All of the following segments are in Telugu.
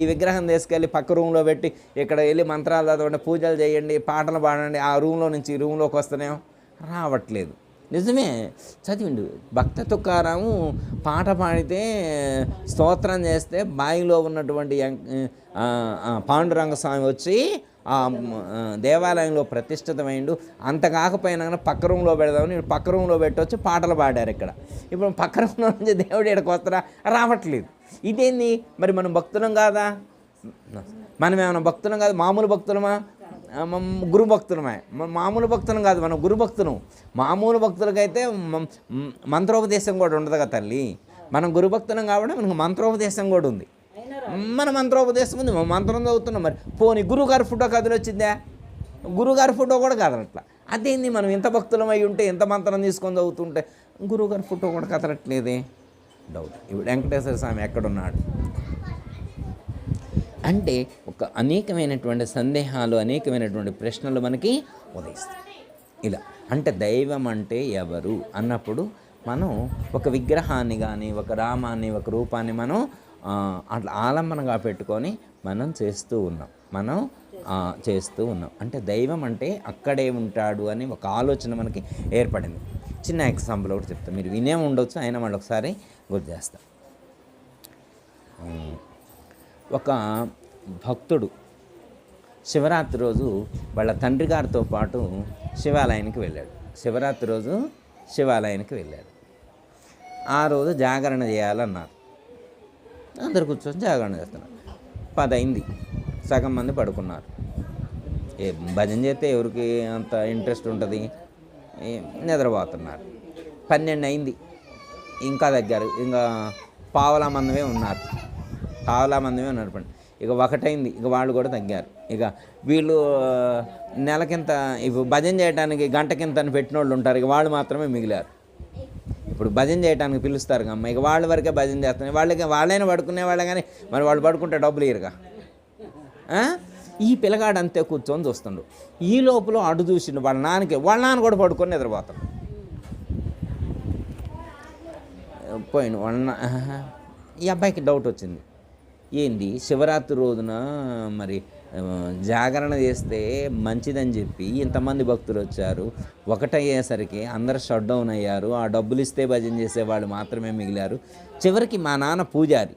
ఈ విగ్రహం తీసుకెళ్ళి పక్క రూమ్లో పెట్టి ఇక్కడ వెళ్ళి మంత్రాలు చదవండి, పూజలు చేయండి, పాటలు పాడండి, ఆ రూమ్లో నుంచి ఈ రూమ్లోకి వస్తేనేమో రావట్లేదు. నిజమే, చదివిండు. భక్త తుకారాము పాట పాడితే, స్తోత్రం చేస్తే బావిలో ఉన్నటువంటి పాండురంగ స్వామి వచ్చి ఆ దేవాలయంలో ప్రతిష్ఠితమైండు. అంత కాకపోయినా పక్క రూమ్లో పెడదామని పక్క రూమ్లో పెట్టొచ్చి పాటలు పాడారు ఇక్కడ. ఇప్పుడు పక్క రూమ్లో నుంచి దేవుడు ఇక్కడికి వస్తారా? రావట్లేదు. ఇదేంది మరి? మనం భక్తులం కాదా? మనం ఏమైనా భక్తులం కాదు? మామూలు భక్తులమా? గురు భక్తులమే. మామూలు భక్తులం కాదు, మనం గురు భక్తులం. మామూలు భక్తులకైతే మంత్రోపదేశం కూడా ఉండదు కదా తల్లి. మనం గురు భక్తులం కాబట్టి మనకు మంత్రోపదేశం కూడా ఉంది. మన మంత్రోపదేశం ఉంది, మంత్రం చదువుతున్నాం. మరి పోనీ గురువుగారి ఫోటో కదిలొచ్చిందా? గురువుగారి ఫోటో కూడా కదలట్లా. అదేంది? మనం ఎంత భక్తులం అయి ఉంటే, ఎంత మంత్రం తీసుకొని చదువుతుంటే గురువుగారి ఫోటో కూడా కదలట్లేదే? డౌట్. ఇప్పుడు వెంకటేశ్వర స్వామి ఎక్కడున్నాడు అంటే ఒక అనేకమైనటువంటి సందేహాలు, అనేకమైనటువంటి ప్రశ్నలు మనకి ఉదయిస్తాయి. ఇలా అంటే దైవం అంటే ఎవరు అన్నప్పుడు మనం ఒక విగ్రహాన్ని కానీ, ఒక రామాన్ని, ఒక రూపాన్ని మనం అట్లా ఆలంబనగా పెట్టుకొని మనం చేస్తూ ఉన్నాం. అంటే దైవం అంటే అక్కడే ఉంటాడు అని ఒక ఆలోచన మనకి ఏర్పడింది. చిన్న ఎగ్జాంపుల్ ఒకటి చెప్తాను, మీరు వినే ఉండొచ్చు, అయినా మళ్ళీ ఒకసారి గుర్తు చేస్తాం. ఒక భక్తుడు శివరాత్రి రోజు వాళ్ళ తండ్రి గారితో పాటు శివాలయానికి వెళ్ళాడు. శివరాత్రి రోజు శివాలయానికి వెళ్ళాడు. ఆ రోజు జాగరణ చేయాలన్నారు. అందరు కూర్చొని జాగరణ చేస్తున్నారు. 10 అయింది, సగం మంది పడుకున్నారు. భజన చేస్తే ఎవరికి అంత ఇంట్రెస్ట్ ఉంటుంది? నిద్రపోతున్నారు. 12 అయింది, ఇంకా తగ్గారు. ఇంకా పావలా మందమే ఉన్నారు. ఇక 1 అయింది, ఇక వాళ్ళు కూడా తగ్గారు. ఇక వీళ్ళు నెలకింత ఇప్పుడు భజన చేయడానికి గంటకింత అని పెట్టిన వాళ్ళు ఉంటారు. ఇక వాళ్ళు మాత్రమే మిగిలారు. ఇప్పుడు భజన చేయడానికి పిలుస్తారు అమ్మ, ఇక వాళ్ళ వరకే భజన చేస్తున్నారు. వాళ్ళైనా పడుకునే వాళ్ళే, కానీ మరి వాళ్ళు పడుకుంటే డబ్బులు ఇరుగా. ఈ పిల్లగాడు అంతే కూర్చొని చూస్తుండు. ఈ లోపల అడు చూసిండు వాళ్ళ నాన్న కూడా పడుకొని నిద్రపోతాడు. పోయిండు ఈ అబ్బాయికి డౌట్ వచ్చింది. ఏంది శివరాత్రి రోజున మరి జాగరణ చేస్తే మంచిదని చెప్పి ఇంతమంది భక్తులు వచ్చారు, 1 అయ్యేసరికి అందరు షట్ డౌన్ అయ్యారు. ఆ డబ్బులు ఇస్తే భజన చేసేవాళ్ళు మాత్రమే మిగిలారు. చివరికి మా నాన్న పూజారి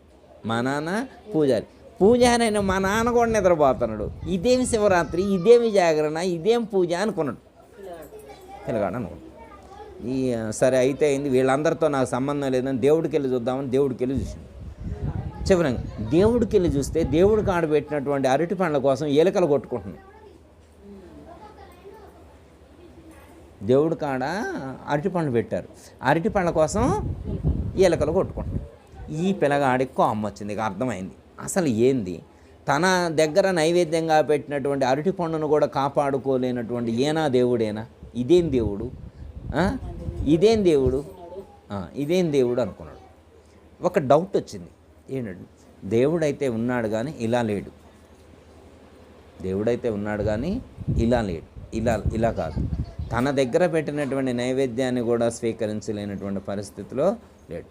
అయినా మా నాన్న కూడా నిద్రపోతున్నాడు. ఇదేమి శివరాత్రి, ఇదేమి జాగరణ, ఇదేం పూజ అనుకున్నాడు పిల్లగాడు అనుకున్నాడు. సరే అయితే అయింది, వీళ్ళందరితో నాకు సంబంధం లేదని దేవుడికి వెళ్ళి చూద్దామని దేవుడికి వెళ్ళి చూసిండు. చివరంగా దేవుడికి వెళ్ళి చూస్తే దేవుడి కాడ పెట్టినటువంటి అరటి పండ్ల కోసం ఎలుకలు కొట్టుకుంటున్నాయి. దేవుడి కాడ అరటి పండ్లు పెట్టారు, అరటి పండ్ల కోసం ఎలుకలు కొట్టుకుంటున్నాయి. ఈ పిల్లగాడికి కోపం వచ్చింది. ఇక అర్థమైంది అసలు ఏంది, తన దగ్గర నైవేద్యంగా పెట్టినటువంటి అరటి పండును కూడా కాపాడుకోలేనటువంటి దేవుడేనా? ఇదేం దేవుడు అనుకున్నాడు. ఒక డౌట్ వచ్చింది. ఏంటంటే దేవుడైతే ఉన్నాడు కానీ ఇలా లేడు. ఇలా కాదు. తన దగ్గర పెట్టినటువంటి నైవేద్యాన్ని కూడా స్వీకరించలేనటువంటి పరిస్థితిలో లేడు.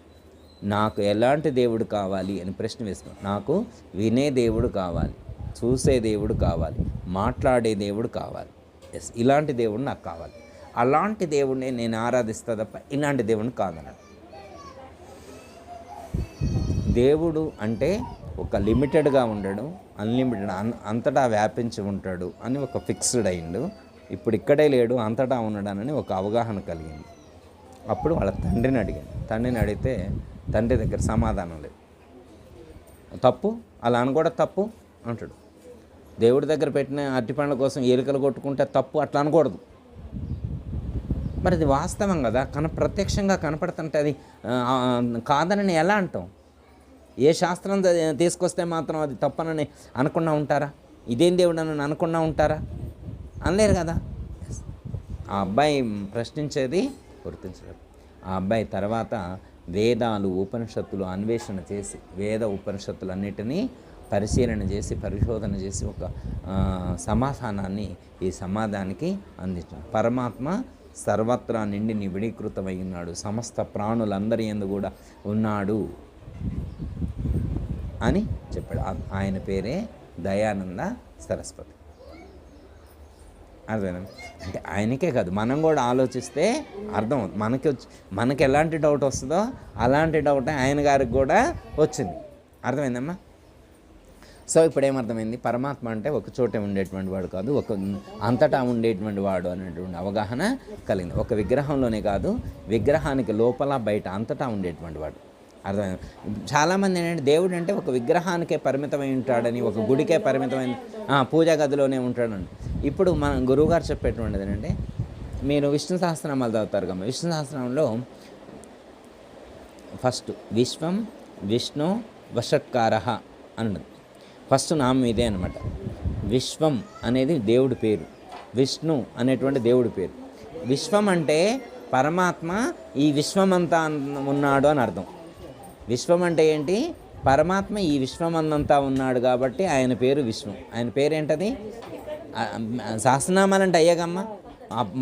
నాకు ఎలాంటి దేవుడు కావాలి అని ప్రశ్న వేసుకున్నాను. నాకు వినే దేవుడు కావాలి, చూసే దేవుడు కావాలి, మాట్లాడే దేవుడు కావాలి. ఇలాంటి దేవుడు నాకు కావాలి. అలాంటి దేవుడిని నేను ఆరాధిస్తా తప్ప ఇలాంటి దేవుడిని కాదన్నాడు. దేవుడు అంటే ఒక లిమిటెడ్గా ఉండడు, అన్లిమిటెడ్, అంతటా వ్యాపించి ఉంటాడు అని ఒక ఫిక్స్డ్ అయిండు. ఇప్పుడు ఇక్కడే లేడు, అంతటా ఉన్నాడని ఒక అవగాహన కలిగింది. అప్పుడు వాళ్ళ తండ్రిని అడిగితే తండ్రి దగ్గర సమాధానం లేదు. తప్పు, అలా అనకూడదు, తప్పు అంటాడు. దేవుడి దగ్గర పెట్టిన అరటి పండ్ల కోసం ఎలుకలు కొట్టుకుంటే తప్పు, అట్లా అనకూడదు. మరి అది వాస్తవం కదా, ప్రత్యక్షంగా కనపడుతుంటే అది కాదనని ఎలా అంటాం? ఏ శాస్త్రం తీసుకొస్తే మాత్రం అది తప్పనని అనకుండా ఉంటారా? ఇదేం దేవుడు అని అనకుండా ఉంటారా? అనలేరు కదా. ఆ అబ్బాయి ప్రశ్నించేది గుర్తించలేదు. ఆ అబ్బాయి తర్వాత వేదాలు, ఉపనిషత్తులు అన్వేషణ చేసి, ఉపనిషత్తులన్నిటినీ పరిశీలన చేసి, పరిశోధన చేసి ఒక సమాధానాన్ని ఈ సమాధానికి అందించాడు. పరమాత్మ సర్వత్రా నిండి నిబిడీకృతమై ఉన్నాడు, సమస్త ప్రాణులందరి యందు కూడా ఉన్నాడు. అని చెప్పాడు. ఆయన పేరే దయానంద సరస్వతి. అర్థమైనా? అంటే ఆయనకే కాదు, మనం కూడా ఆలోచిస్తే అర్థం అవుతుంది. మనకి ఎలాంటి డౌట్ వస్తుందో అలాంటి డౌట్ ఆయన గారికి కూడా వచ్చింది. అర్థమైందమ్మా? సో ఇప్పుడు ఏమర్థమైంది? పరమాత్మ అంటే ఒక చోటే ఉండేటువంటి వాడు కాదు, ఒక అంతటా ఉండేటువంటి వాడు అనేటువంటి అవగాహన కలిగింది. ఒక విగ్రహంలోనే కాదు, విగ్రహానికి లోపల బయట అంతటా ఉండేటువంటి వాడు. అర్థమైంది? చాలామంది ఏంటంటే దేవుడు అంటే ఒక విగ్రహానికే పరిమితమై ఉంటాడని, ఒక గుడికే పరిమితమైన పూజా గదిలోనే ఉంటాడని. ఇప్పుడు మన గురువుగారు చెప్పేటువంటిది ఏంటంటే, మీరు విష్ణు సహస్రనామాలు చదువుతారు కదా, విష్ణు సహస్రనామంలో ఫస్ట్ విశ్వం విష్ణు వషట్కార అన్నది ఫస్ట్ నామం ఇదే అనమాట. విశ్వం అనేది దేవుడి పేరు, విష్ణు అనేటువంటి దేవుడి పేరు. విశ్వం అంటే పరమాత్మ ఈ విశ్వమంతా ఉన్నాడు అని అర్థం. విశ్వం అంటే ఏంటి? పరమాత్మ ఈ విశ్వమంతా ఉన్నాడు కాబట్టి ఆయన పేరు విశ్వం. ఆయన పేరు ఏంటది? సహస్రనామాలు అంటే అయ్యాగమ్మా.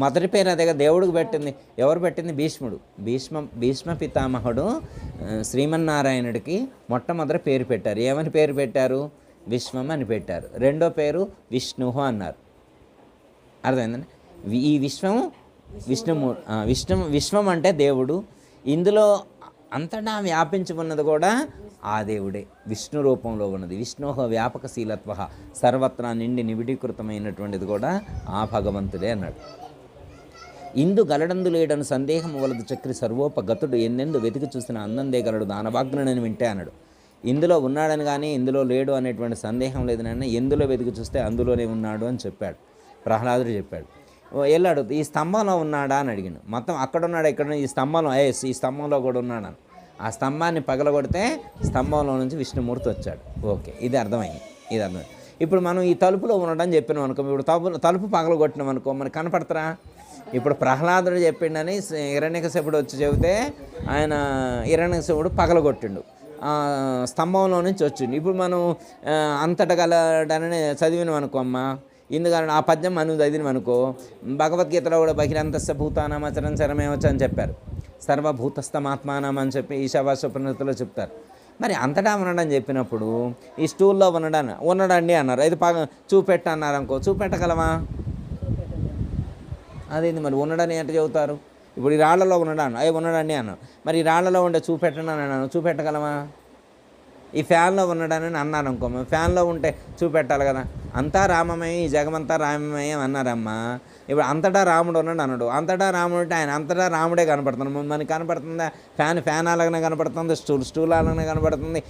మొదటి పేరు అదేగా దేవుడికి పెట్టింది. ఎవరు పెట్టింది? భీష్ముడు. భీష్మ పితామహుడు శ్రీమన్నారాయణుడికి మొట్టమొదటి పేరు పెట్టారు. ఏమని పేరు పెట్టారు? విశ్వం అని పెట్టారు. రెండో పేరు విష్ణు అన్నారు. అర్థమైందండి? ఈ విశ్వం అంటే దేవుడు. ఇందులో అంతటా వ్యాపించి ఉన్నది కూడా ఆ దేవుడే, విష్ణు రూపంలో ఉన్నది. విష్ణోహ వ్యాపకశీలత్వ, సర్వత్రా నిండి నివిడీకృతమైనటువంటిది కూడా ఆ భగవంతుడే అన్నాడు. ఇందు గలడందు లేడను సందేహము వలదు చక్రి సర్వోపగతుడు, ఎన్నెందు వెతికి చూసిన అందందే గలడు దానవాగ్నుడని వింటే అన్నాడు. ఇందులో ఉన్నాడని కానీ ఇందులో లేడు అనేటువంటి సందేహం లేదనన్నా, ఎందులో వెతికి చూస్తే అందులోనే ఉన్నాడు అని చెప్పాడు. ప్రహ్లాదుడు చెప్పాడు. వెళ్ళాడు, ఈ స్తంభంలో ఉన్నాడా అని అడిగాడు. మొత్తం అక్కడ ఉన్నాడు, ఇక్కడ ఈ స్తంభంలో, ఈ స్తంభంలో కూడా ఉన్నాడు. ఆ స్తంభాన్ని పగలగొడితే స్తంభంలో నుంచి విష్ణుమూర్తి వచ్చాడు. ఓకే, ఇది అర్థమైంది. ఇప్పుడు మనం ఈ తలుపులో ఉండడం చెప్పినాం అనుకో, ఇప్పుడు తలుపు పగలగొట్టినాం అనుకో, మనకు కనపడతారా? ఇప్పుడు ప్రహ్లాదుడు చెప్పిండని హిరణ్యకశిపుడు వచ్చి చెబితే ఆయన హిరణ్యకశిపుడు పగలగొట్టిండు, స్తంభంలో నుంచి వచ్చిండు. ఇప్పుడు మనం అంతట గలడని చదివినాం అనుకో అమ్మ, ఎందుకంటే ఆ పద్యం మనం చదివినాం అనుకో, భగవద్గీతలో కూడా బహిరంతస్య భూతానామచరం చరమేవచ్చ అని చెప్పారు. సర్వభూతస్థమాత్మానం అని చెప్పి ఈశావాస్యోపనిషత్తులో చెప్తారు. మరి అంతటా ఉండడం చెప్పినప్పుడు ఈ స్టూల్లో ఉండడండి అన్నారు. ఇది చూపెట్ట అన్నారు అనుకో, చూపెట్టగలమా? అదేంది మరి ఉండడని ఎట్లా చెబుతారు? ఇప్పుడు ఈ రాళ్లలో ఉండడాను, ఉండడండి అన్నాను. మరి ఈ రాళ్లలో ఉండే చూపెట్టను అన్నాను, చూపెట్టగలమా? ఈ ఫ్యాన్లో ఉండడానని అన్నారు అనుకో, ఫ్యాన్లో ఉంటే చూపెట్టాలి కదా. అంతా రామమయం, ఈ జగమంతా రామమయం అన్నారమ్మా. ఇప్పుడు అంతటా రాముడు ఉన్నాడు అన్నాడు. అంతటా రాముడు అంటే ఆయన అంతటా రాముడే కనపడుతున్నాడు. మనకి కనపడుతుందా? ఫ్యాన్ అలాగనే కనపడుతుంది, స్టూల్ అలాగనే కనపడుతుంది,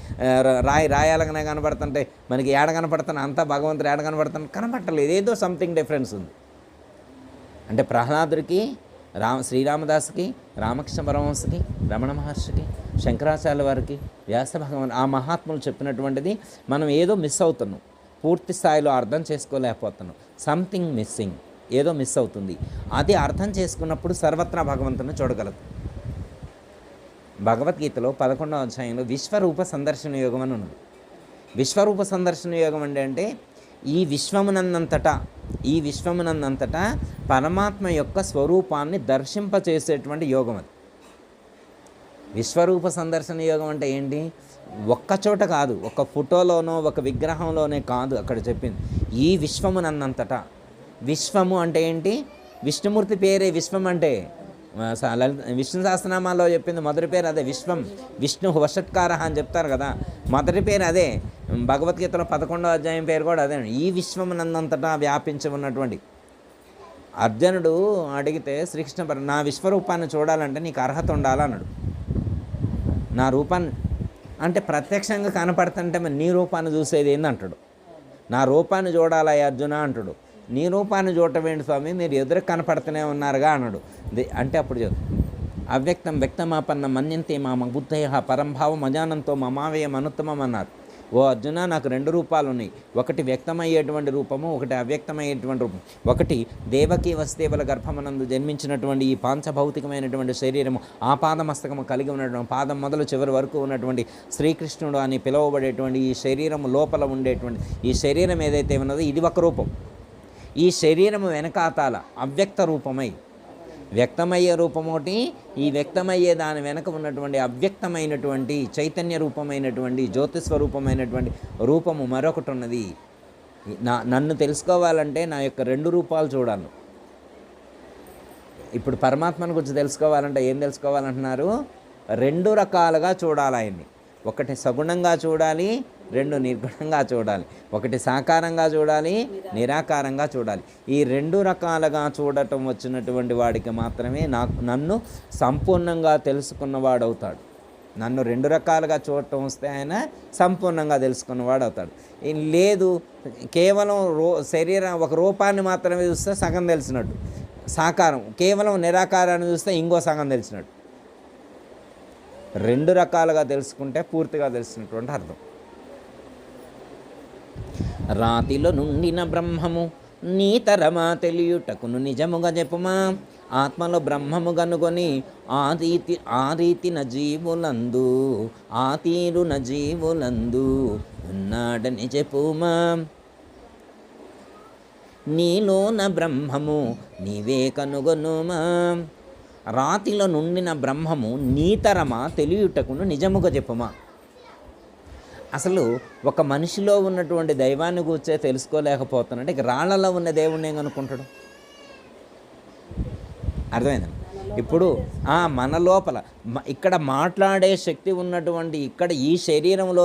రాయి అలాగనే కనపడుతుంటే మనకి ఏడ కనపడుతుంది? అంతా భగవంతుడు ఏడ కనపడుతుంది? కనపడలేదు. ఏదో సంథింగ్ డిఫరెన్స్ ఉంది. అంటే ప్రహ్లాదుడికి, శ్రీరామదాసుకి, రామకృష్ణ పరమహంసకి, రమణ మహర్షికి, శంకరాచార్య వారికి, వ్యాస భగవాన్, ఆ మహాత్ములు చెప్పినటువంటిది మనం ఏదో మిస్ అవుతున్నాం, పూర్తి స్థాయిలో అర్థం చేసుకోలేకపోతున్నాం. సంథింగ్ మిస్సింగ్, ఏదో మిస్ అవుతుంది. అది అర్థం చేసుకున్నప్పుడు సర్వత్రా భగవంతుని చూడగలదు. భగవద్గీతలో 11వ అధ్యాయంలో విశ్వరూప సందర్శన యోగం అని ఉన్నది. విశ్వరూప సందర్శన యోగం అంటే ఈ విశ్వమునందంతటా పరమాత్మ యొక్క స్వరూపాన్ని దర్శింపచేసేటువంటి యోగం అది. విశ్వరూప సందర్శన యోగం అంటే ఏంటి? ఒక్కచోట కాదు, ఒక ఫోటోలోనో ఒక విగ్రహంలోనే కాదు. అక్కడ చెప్పింది ఈ విశ్వమునందంతటా. విశ్వము అంటే ఏంటి? విష్ణుమూర్తి పేరే విశ్వం అంటే. విష్ణు సహస్రనామాల్లో చెప్పింది మొదటి పేరు అదే, విశ్వం. విష్ణు వషట్కార అని చెప్తారు కదా, మొదటి పేరు అదే. భగవద్గీతలో 11వ అధ్యాయం పేరు కూడా అదే. ఈ విశ్వమునందంతటా వ్యాపించి ఉన్నటువంటి. అర్జునుడు అడిగితే శ్రీకృష్ణ నా విశ్వరూపాన్ని చూడాలంటే నీకు అర్హత ఉండాలన్నాడు. నా రూపాన్ని అంటే ప్రత్యక్షంగా కనపడుతుంటే మరి నీ రూపాన్ని చూసేది ఏందంటాడు. నా రూపాన్ని చూడాలా అర్జున అంటాడు. నీ రూపాన్ని చూడటం ఏంటి స్వామి, మీరు ఎదురు కనపడుతూనే ఉన్నారుగా అన్నాడు. అంటే అప్పుడు అవ్యక్తం వ్యక్తమాపన్న మన్యంతే మామ బుద్ధయ పరంభావం అజానంతో మమావేయం అనుత్తమం అన్నారు. ఓ అర్జున, నాకు 2 రూపాలు ఉన్నాయి. ఒకటి వ్యక్తమయ్యేటువంటి రూపము, ఒకటి అవ్యక్తమయ్యేటువంటి రూపం. ఒకటి దేవకీ వసుదేవుల గర్భమనందు జన్మించినటువంటి ఈ పాంచభౌతికమైనటువంటి శరీరము, ఆపాదమస్తకము కలిగి ఉన్నటువంటి, పాదం మొదలు చివరి వరకు ఉన్నటువంటి శ్రీకృష్ణుడు అని పిలువబడేటువంటి ఈ శరీరము లోపల ఉండేటువంటి ఈ శరీరం ఏదైతే ఉన్నదో ఇది ఒక రూపం. ఈ శరీరము వెనకాతాల అవ్యక్త రూపమై వ్యక్తమయ్యే రూపం ఒకటి, ఈ వ్యక్తమయ్యే దాని వెనక ఉన్నటువంటి అవ్యక్తమైనటువంటి చైతన్య రూపమైనటువంటి జ్యోతిస్వరూపమైనటువంటి రూపము మరొకటి ఉన్నది. నన్ను తెలుసుకోవాలంటే నా యొక్క 2 రూపాలు చూడాలి. ఇప్పుడు పరమాత్మను గురించి తెలుసుకోవాలంటే ఏం తెలుసుకోవాలంటున్నారు? 2 రకాలుగా చూడాలి ఆయన్ని. ఒకటి సగుణంగా చూడాలి, 2 నిర్గుణంగా చూడాలి. ఒకటి సాకారంగా చూడాలి, నిరాకారంగా చూడాలి. ఈ 2 రకాలుగా చూడటం వచ్చినటువంటి వాడికి మాత్రమే నన్ను సంపూర్ణంగా తెలుసుకున్నవాడు అవుతాడు. నన్ను 2 రకాలుగా చూడటం వస్తే ఆయన సంపూర్ణంగా తెలుసుకున్నవాడు అవుతాడు. లేదు కేవలం శరీరం ఒక రూపాన్ని మాత్రమే చూస్తే సగం తెలిసినట్టు, సాకారం కేవలం నిరాకారాన్ని చూస్తే ఇంకో సగం తెలిసినట్టు. 2 రకాలుగా తెలుసుకుంటే పూర్తిగా తెలిసినటువంటి అర్థం. రాతిలో నుండిన బ్రహ్మము నీతరమా తెలియుటకును నిజముగా చెప్పుమా, ఆత్మలో బ్రహ్మము గనుకొని ఆరీతిన జీవులందు తీరున జీవులందు ఉన్నాడని చెప్పుమా, నీలోన బ్రహ్మము నీవే కనుగొనుమా. రాతిలో నుండిన బ్రహ్మము నీతరమా తెలియుటకును నిజముగా చెప్పుమా. అసలు ఒక మనిషిలో ఉన్నటువంటి దైవాన్ని కూర్చే తెలుసుకోలేకపోతున్నాడు, ఇక రాళ్లలో ఉన్న దేవుణ్ణి ఏం కనుక్కుంటాడు? అర్థమైందండి. ఇప్పుడు మన లోపల ఇక్కడ మాట్లాడే శక్తి ఉన్నటువంటి ఇక్కడ ఈ శరీరంలో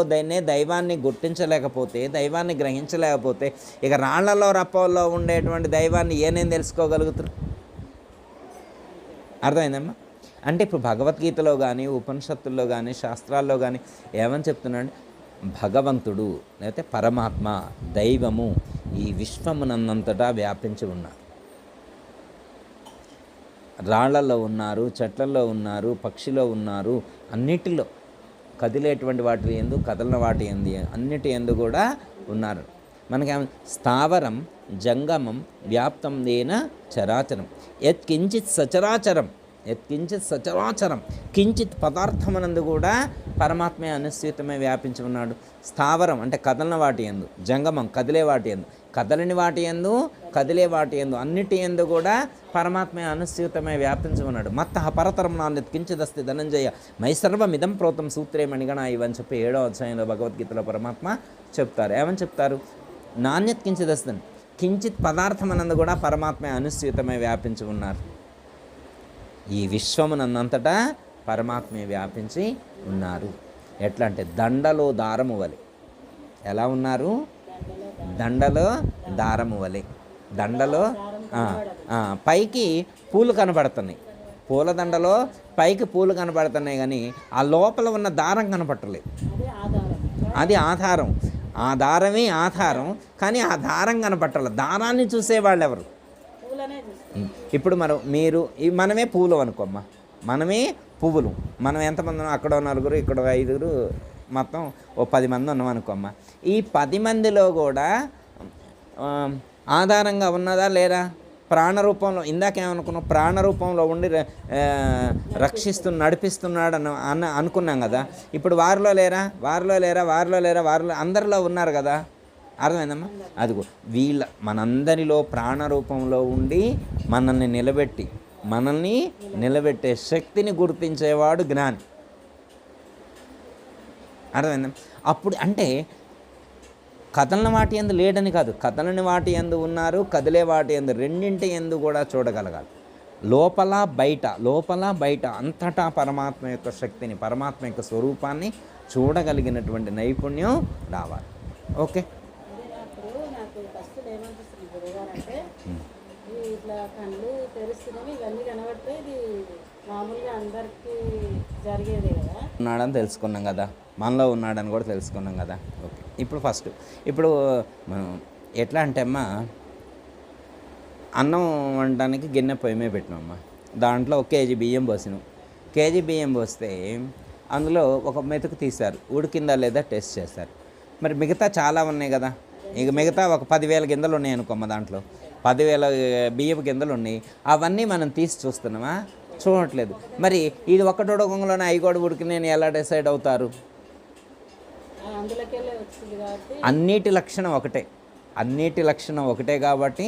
దైవాన్ని గుర్తించలేకపోతే, దైవాన్ని గ్రహించలేకపోతే ఇక రాళ్లలో రప్పల్లో ఉండేటువంటి దైవాన్ని ఏనేం తెలుసుకోగలుగుతారు? అర్థమైందమ్మా? అంటే ఇప్పుడు భగవద్గీతలో కానీ ఉపనిషత్తుల్లో కానీ శాస్త్రాల్లో కానీ ఏమని చెప్తున్నాడు? భగవంతుడు లేకపోతే పరమాత్మ దైవము ఈ విశ్వమునంతటా వ్యాపించి ఉన్నారు. రాళ్లలో ఉన్నారు, చెట్లలో ఉన్నారు, పక్షిలో ఉన్నారు, అన్నిటిలో కదిలేటువంటి వాటి యందు కదలిన వాటి యందు అన్నిటి యందు కూడా ఉన్నారు. మనకి స్థావరం జంగమం వ్యాప్తం దేన చరాచరం యత్కించిత్ సచరాచరం కించిత్ పదార్థమనందు కూడా పరమాత్మే అనుస్యూతమే వ్యాపించి ఉన్నాడు. స్థావరం అంటే కదలిన వాటి యందు, జంగమం కదిలే వాటి యందు, కదలని వాటి యందు, కదిలే వాటి యందు అన్నిటి యందు కూడా పరమాత్మే అనుస్యూతమే వ్యాపించి ఉన్నాడు. మత్తః పరతరం నాన్యత్ కించిదస్తి ధనంజయ మై సర్వమిదం ప్రోతం సూత్రే మణిగణ ఇవని చెప్పి 7వ అధ్యాయంలో భగవద్గీతలో పరమాత్మ చెప్తారు. ఏమని చెప్తారు? నాణ్యత్ కించిదస్తి, కించిత్ పదార్థం అన్నది కూడా పరమాత్మే అనుస్యూతమే వ్యాపించి ఉన్నారు. ఈ విశ్వమునంతటా పరమాత్మే వ్యాపించి ఉన్నారు. ఎట్లా అంటే దండలో దారము వలె. ఎలా ఉన్నారు? దండలో దారము వలె. దండలో పైకి పూలు కనపడుతున్నాయి, పూలదండలో పైకి పూలు కనపడుతున్నాయి, కానీ ఆ లోపల ఉన్న దారం కనపడలేదు. అది ఆధారం. ఆ దారమే ఆధారం, కానీ ఆ దారం కనపట్టాలి. దారాన్ని చూసేవాళ్ళు ఎవరు? ఇప్పుడు మనమే పూలు అనుకోమ్మా, మనమే పువ్వులు. మనం ఎంతమంది ఉన్నాం? అక్కడ 4, ఇక్కడ 5, మొత్తం 10 మంది ఉన్నాం అనుకోమ్మా. ఈ 10 మందిలో కూడా ఆధారంగా ఉన్నదా లేదా? ప్రాణరూపంలో ఇందాకేమనుకున్నాం? ప్రాణరూపంలో ఉండి నడిపిస్తున్నాడు అనుకున్నాం కదా. ఇప్పుడు వారిలో లేరా? అందరిలో ఉన్నారు కదా. అర్థమైందమ్మా? అదిగో మనందరిలో ప్రాణరూపంలో ఉండి మనల్ని నిలబెట్టే శక్తిని గుర్తించేవాడు జ్ఞాని. అర్థమైందమ్మా? అప్పుడు అంటే కదలని వాటి యందు లేడని కాదు, కదలని వాటి యందు ఉన్నారు, కదిలే వాటి యందు రెండింటి యందు కూడా చూడగలగాలి. లోపల బయట అంతటా పరమాత్మ యొక్క శక్తిని, పరమాత్మ యొక్క స్వరూపాన్ని చూడగలిగినటువంటి నైపుణ్యం రావాలి. ఓకే. ఇట్లా కళ్ళు తెరుస్తున్నాయి, ఇవన్నీ కనబడితే ఇది మామూలుగా అందరికీ జరిగేదే కదా. ఉన్నాడని తెలుసుకున్నాం కదా, మనలో ఉన్నాడని కూడా తెలుసుకున్నాం కదా. ఓకే. ఇప్పుడు మనం ఎట్లా అంటే అమ్మా, అన్నం వండడానికి గిన్నె పొయ్యి మీద పెట్టినామమ్మా. దాంట్లో 1 కేజీ బియ్యం పోసినాం. కేజీ బియ్యం పోస్తే అందులో ఒక మెతుకు తీశారు, ఉడికిందా లేదా టెస్ట్ చేశారు. మరి మిగతా చాలా ఉన్నాయి కదా, ఇక మిగతా ఒక 10,000 గింజలు ఉన్నాయి అనుకోమ్మ. దాంట్లో 10,000 బియ్యపు గింజలు ఉన్నాయి. అవన్నీ మనం తీసి చూస్తున్నామా? చూడట్లేదు. మరి ఇది ఒక్కటి ఉడకంలోనే 5 కూడా ఉడికినాయని ఎలా డిసైడ్ అవుతారు? అన్నిటి లక్షణం ఒకటే కాబట్టి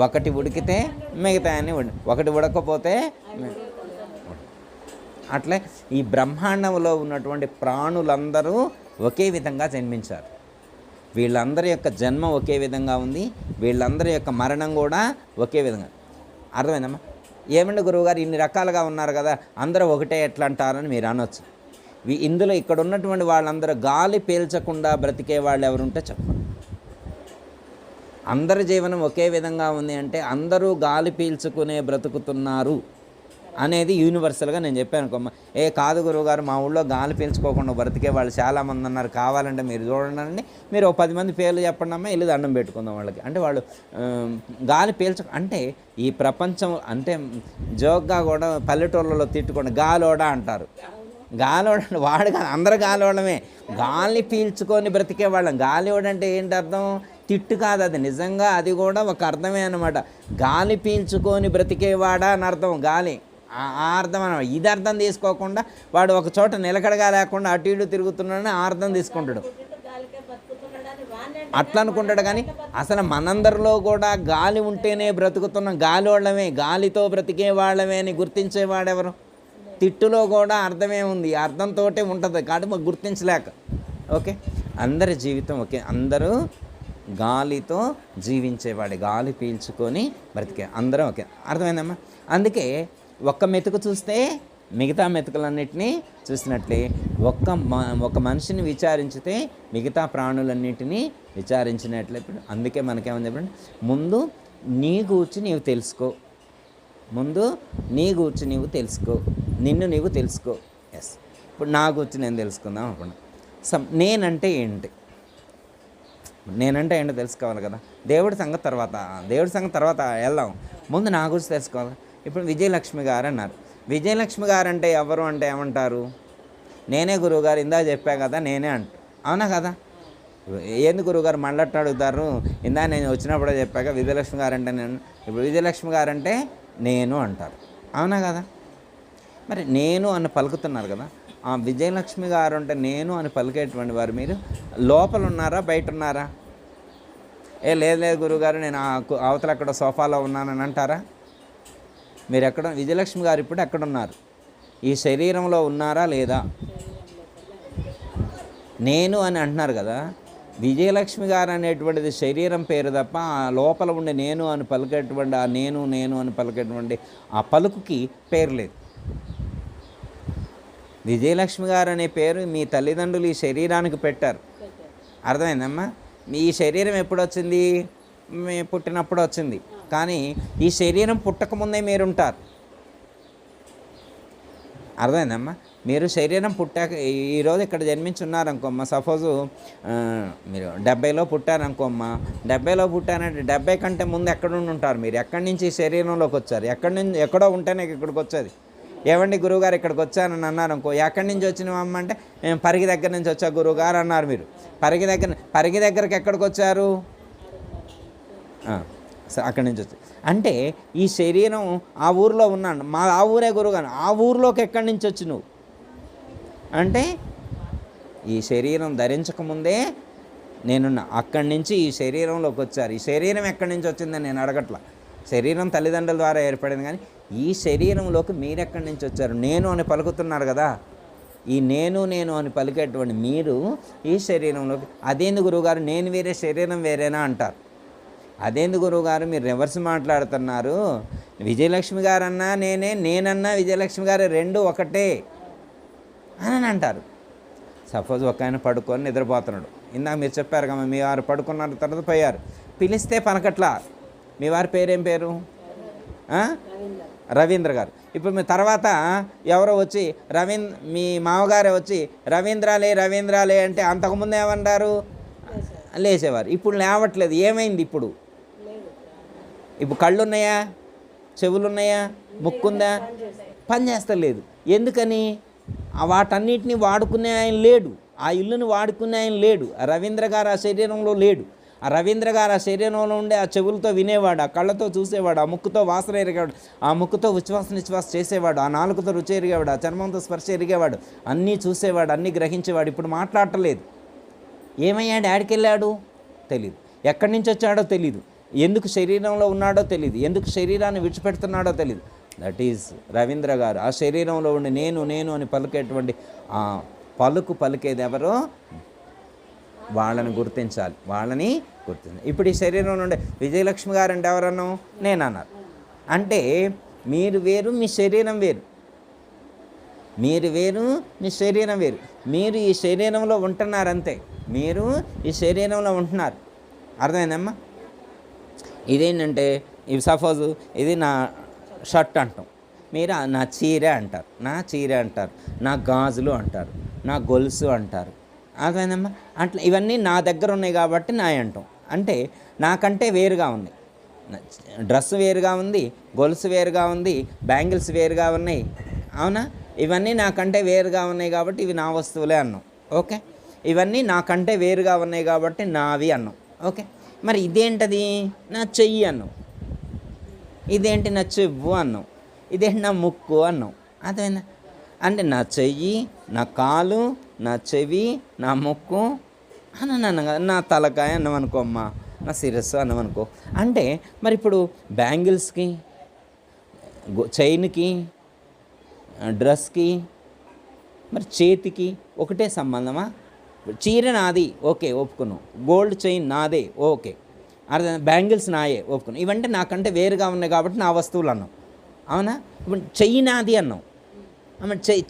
ఒకటి ఉడికితే మిగతా అన్ని ఒకటి ఉడకపోతే అట్లే ఈ బ్రహ్మాండంలో ఉన్నటువంటి ప్రాణులందరూ ఒకే విధంగా జన్మించారు. వీళ్ళందరి యొక్క జన్మ ఒకే విధంగా ఉంది, వీళ్ళందరి యొక్క మరణం కూడా ఒకే విధంగా. అర్థమైందమ్మా? ఏమండి గురువుగారు ఇన్ని రకాలుగా ఉన్నారు కదా, అందరూ ఒకటే ఎట్లా అంటారని మీరు అనొచ్చు. ఇందులో ఇక్కడ ఉన్నటువంటి వాళ్ళందరూ గాలి పీల్చకుండా బ్రతికే వాళ్ళు ఎవరుంటే చెప్పండి. అందరి జీవనం ఒకే విధంగా ఉంది అంటే అందరూ గాలి పీల్చుకునే బ్రతుకుతున్నారు అనేది యూనివర్సల్గా నేను చెప్పాను అనుకోమ్మ. కాదు గురువుగారు, మా ఊళ్ళో గాలి పీల్చుకోకుండా బ్రతికే వాళ్ళు చాలామంది ఉన్నారు, కావాలంటే మీరు చూడండి, మీరు ఓ 10 మంది పేర్లు చెప్పండి అమ్మా, వెళ్ళి దండం పెట్టుకుందాం వాళ్ళకి. అంటే వాళ్ళు గాలి అంటే ఈ ప్రపంచం అంటే జోక్గా కూడా పల్లెటూళ్ళలో తిట్టుకోండి గాలోడా అంటారు. గాలోడ వాడు కాదు, అందరూ గాలోడమే. గాలి పీల్చుకొని బ్రతికే వాళ్ళం. గాలివాడంటే ఏంటి అర్థం? తిట్టు కాదు అది, నిజంగా అది కూడా ఒక అర్థమే అనమాట. గాలి పీల్చుకొని బ్రతికేవాడా అని అర్థం గాలి, ఆ అర్థం అనమాట. ఇది అర్థం తీసుకోకుండా వాడు ఒక చోట నిలకడగా లేకుండా అటు ఇటు తిరుగుతున్నాడని ఆ అర్థం తీసుకుంటాడు, అట్లా అనుకుంటాడు. కానీ అసలు మనందరిలో కూడా గాలి ఉంటేనే బ్రతుకుతున్నాం, గాలి వాళ్ళమే, గాలితో బ్రతికే వాళ్ళమే అని గుర్తించేవాడెవరు? తిట్టులో కూడా అర్థమే ఉంది, అర్థంతో ఉంటుంది కాబట్టి మాకు గుర్తించలేక. ఓకే, అందరి జీవితం ఓకే, అందరూ గాలితో జీవించేవాడే, గాలి పీల్చుకొని బ్రతికే అందరం ఓకే. అర్థమైందమ్మా? అందుకే ఒక్క మెతుకు చూస్తే మిగతా మెతుకులన్నిటినీ చూసినట్లే ఒక మనిషిని విచారించితే మిగతా ప్రాణులన్నిటినీ విచారించినట్లే. అందుకే మనకేమని చెప్పండి, ముందు నీ గూర్చి నీవు తెలుసుకో, ముందు నీ గూర్చి నీవు తెలుసుకో, నిన్ను నీవు తెలుసుకో. ఎస్, ఇప్పుడు నా గూర్చి నేను తెలుసుకుందాం అనుకున్నా. నేనంటే ఏంటి, నేనంటే ఏంటో తెలుసుకోవాలి కదా. దేవుడి సంగతి తర్వాత వెళ్దాం, ముందు నా గురించి తెలుసుకోవాలి. ఇప్పుడు విజయలక్ష్మి గారు అన్నారు. విజయలక్ష్మి గారు అంటే ఎవరు అంటే ఏమంటారు? నేనే గురువుగారు, ఇందా చెప్పా కదా నేనే అంట. అవునా కదా? ఏంది గురువుగారు మళ్ళట్టు అడుగుతారు? ఇందా నేను వచ్చినప్పుడే చెప్పాక విజయలక్ష్మి గారు అంటే నేను, ఇప్పుడు విజయలక్ష్మి గారు అంటే నేను అంటారు. అవునా కదా? మరి నేను అని పలుకుతున్నారు కదా. ఆ విజయలక్ష్మి గారు అంటే నేను అని పలికేటువంటి వారు మీరు లోపల ఉన్నారా బయట ఉన్నారా? లేదు గురువుగారు నేను అవతల ఎక్కడ సోఫాలో ఉన్నానని అంటారా? మీరు ఎక్కడ, విజయలక్ష్మి గారు ఇప్పుడు ఎక్కడున్నారు? ఈ శరీరంలో ఉన్నారా లేదా? నేను అని అంటున్నారు కదా. విజయలక్ష్మి గారు అనేటువంటిది శరీరం పేరు తప్ప ఆ లోపల ఉండే నేను అని పలికేటువంటి ఆ నేను అని పలికేటువంటి ఆ పలుకుకి పేరు లేదు. విజయలక్ష్మి గారు అనే పేరు మీ తల్లిదండ్రులు ఈ శరీరానికి పెట్టారు. అర్థమైందమ్మా? మీ శరీరం ఎప్పుడు వచ్చింది? మీ పుట్టినప్పుడు వచ్చింది. కానీ ఈ శరీరం పుట్టకముందే మీరుంటారు. అర్థమైందమ్మా? మీరు శరీరం పుట్టాక ఈరోజు ఇక్కడ జన్మించున్నారనుకోమ్మా, సపోజు మీరు 70లో పుట్టారనుకోమ్మ, 70లో పుట్టారంటే 70 కంటే ముందు ఎక్కడుండి ఉంటారు మీరు? ఎక్కడి నుంచి ఈ శరీరంలోకి వచ్చారు? ఎక్కడో ఉంటేనే ఇక్కడికి వచ్చేది. ఏమండి గురువుగారు ఇక్కడికి వచ్చానని అన్నారు అనుకో, ఎక్కడి నుంచి వచ్చినావమ్మ అంటే మేము పరిగి దగ్గర నుంచి వచ్చా గురువుగారు అన్నారు. మీరు పరిగి దగ్గరికి ఎక్కడికి వచ్చారు? అక్కడి నుంచి వచ్చి అంటే ఈ శరీరం ఆ ఊరిలో ఉన్నాను, ఆ ఊరే గురువుగారు. ఆ ఊరిలోకి ఎక్కడి నుంచి వచ్చి నువ్వు అంటే ఈ శరీరం ధరించకముందే నేనున్నా, అక్కడి నుంచి ఈ శరీరంలోకి వచ్చారు. ఈ శరీరం ఎక్కడి నుంచి వచ్చిందని నేను అడగట్లా. శరీరం తల్లిదండ్రుల ద్వారా ఏర్పడింది, కానీ ఈ శరీరంలోకి మీరెక్కడి నుంచి వచ్చారు? నేను అని పలుకుతున్నారు కదా. ఈ నేను అని పలికేటువంటి మీరు ఈ శరీరంలోకి, అదేంది గురువుగారు నేను వేరే శరీరం వేరేనా అంటారు. అదేంది గురువుగారు మీరు రివర్స్ మాట్లాడుతున్నారు? విజయలక్ష్మి గారన్నా నేనన్నా విజయలక్ష్మి గారు రెండు ఒకటే అని అంటారు. సపోజ్ ఒక ఆయన పడుకొని నిద్రపోతున్నాడు. ఇందాక మీరు చెప్పారు కదా, మీ వారు పడుకున్న తర్వాత పోయారు, పిలిస్తే పలకట్లా. మీ వారి పేరేం పేరు? రవీంద్ర గారు. ఇప్పుడు మీ తర్వాత ఎవరో వచ్చి మీ మామగారే వచ్చి రవీంద్రాలే అంటే అంతకుముందు ఏమన్నారు? లేచేవారు. ఇప్పుడు లేవట్లేదు. ఏమైంది? ఇప్పుడు కళ్ళు ఉన్నాయా? చెవులు ఉన్నాయా? ముక్కుందా? పని చేస్తలేదు. ఎందుకని? వాటన్నిటిని వాడుకునే ఆయన లేడు, ఆ ఇల్లుని వాడుకునే ఆయన లేడు. రవీంద్ర గారు ఆ శరీరంలో లేడు. ఆ రవీంద్ర గారు ఆ శరీరంలో ఉండే ఆ చెవులతో వినేవాడు, ఆ కళ్ళతో చూసేవాడు, ఆ ముక్కుతో వాసన ఎరిగేవాడు, ఆ ముక్కుతో నిశ్వాస చేసేవాడు, ఆ నాలుగుతో రుచి ఎరిగేవాడు, ఆ చర్మంతో స్పర్శ ఎరిగేవాడు, అన్నీ చూసేవాడు, అన్నీ గ్రహించేవాడు. ఇప్పుడు మాట్లాడటలేదు. ఏమయ్యాడు? ఆడికెళ్ళాడు? తెలీదు. ఎక్కడి నుంచి వచ్చాడో తెలీదు. ఎందుకు శరీరంలో ఉన్నాడో తెలియదు, ఎందుకు శరీరాన్ని విడిచిపెడుతున్నాడో తెలియదు. దట్ ఈజ్ రవీంద్ర గారు. ఆ శరీరంలో ఉండి నేను నేను అని పలికేటువంటి ఆ పలికేది ఎవరో వాళ్ళని గుర్తించాలి, వాళ్ళని గుర్తించాలి. ఇప్పుడు ఈ శరీరం నుండి విజయలక్ష్మి గారు అంటే ఎవరన్నాం? నేను అన్నారు. అంటే మీరు వేరు, మీ శరీరం వేరు. మీరు వేరు, మీ శరీరం వేరు. మీరు ఈ శరీరంలో ఉంటున్నారు అంతే, మీరు ఈ శరీరంలో ఉంటున్నారు. అర్థమైందమ్మా? ఇదేంటంటే ఇవి సపోజు ఇది నా షర్ట్ అంటాం, మీరు నా చీర అంటారు, నా చీర అంటారు, నా గాజులు అంటారు, నా గొలుసు అంటారు. అర్థమైందమ్మా? అట్లా ఇవన్నీ నా దగ్గర ఉన్నాయి కాబట్టి నా అంటాం. అంటే నాకంటే వేరుగా ఉన్నాయి. డ్రెస్ వేరుగా ఉంది, గొలుసు వేరుగా ఉంది, బ్యాంగిల్స్ వేరుగా ఉన్నాయి. అవునా? ఇవన్నీ నాకంటే వేరుగా ఉన్నాయి కాబట్టి ఇవి నా వస్తువులే అన్నాం. ఓకే, ఇవన్నీ నాకంటే వేరుగా ఉన్నాయి కాబట్టి నావి అన్నాం. ఓకే, మరి ఇదేంటది? నా చెయ్యి అన్నాం. ఇదేంటి? నా చెవు అన్నాం. ఇదేంటి? నా ముక్కు అన్నాం. అదేనా? అంటే నా చెయ్యి, నా కాలు, నా చెవి, నా ముక్కు అన్నాను కదా. నా తలకాయ అన్నాం అనుకో అమ్మా, నా శిరస్సు అన్నాం అనుకో. అంటే మరి ఇప్పుడు బ్యాంగిల్స్కి, చైన్కి, డ్రెస్కి, మరి చేతికి ఒకటే సంబంధమా? చీర నాది, ఓకే ఒప్పుకున్నాం. గోల్డ్ చైన్ నాదే, ఓకే. అర్థం. బ్యాంగిల్స్ నాయే, ఒప్పుకున్నాం. ఇవంటే నాకంటే వేరుగా ఉన్నాయి కాబట్టి నా వస్తువులు అన్నాం. అవునా? ఇప్పుడు చెయ్యి నాది అన్నాం.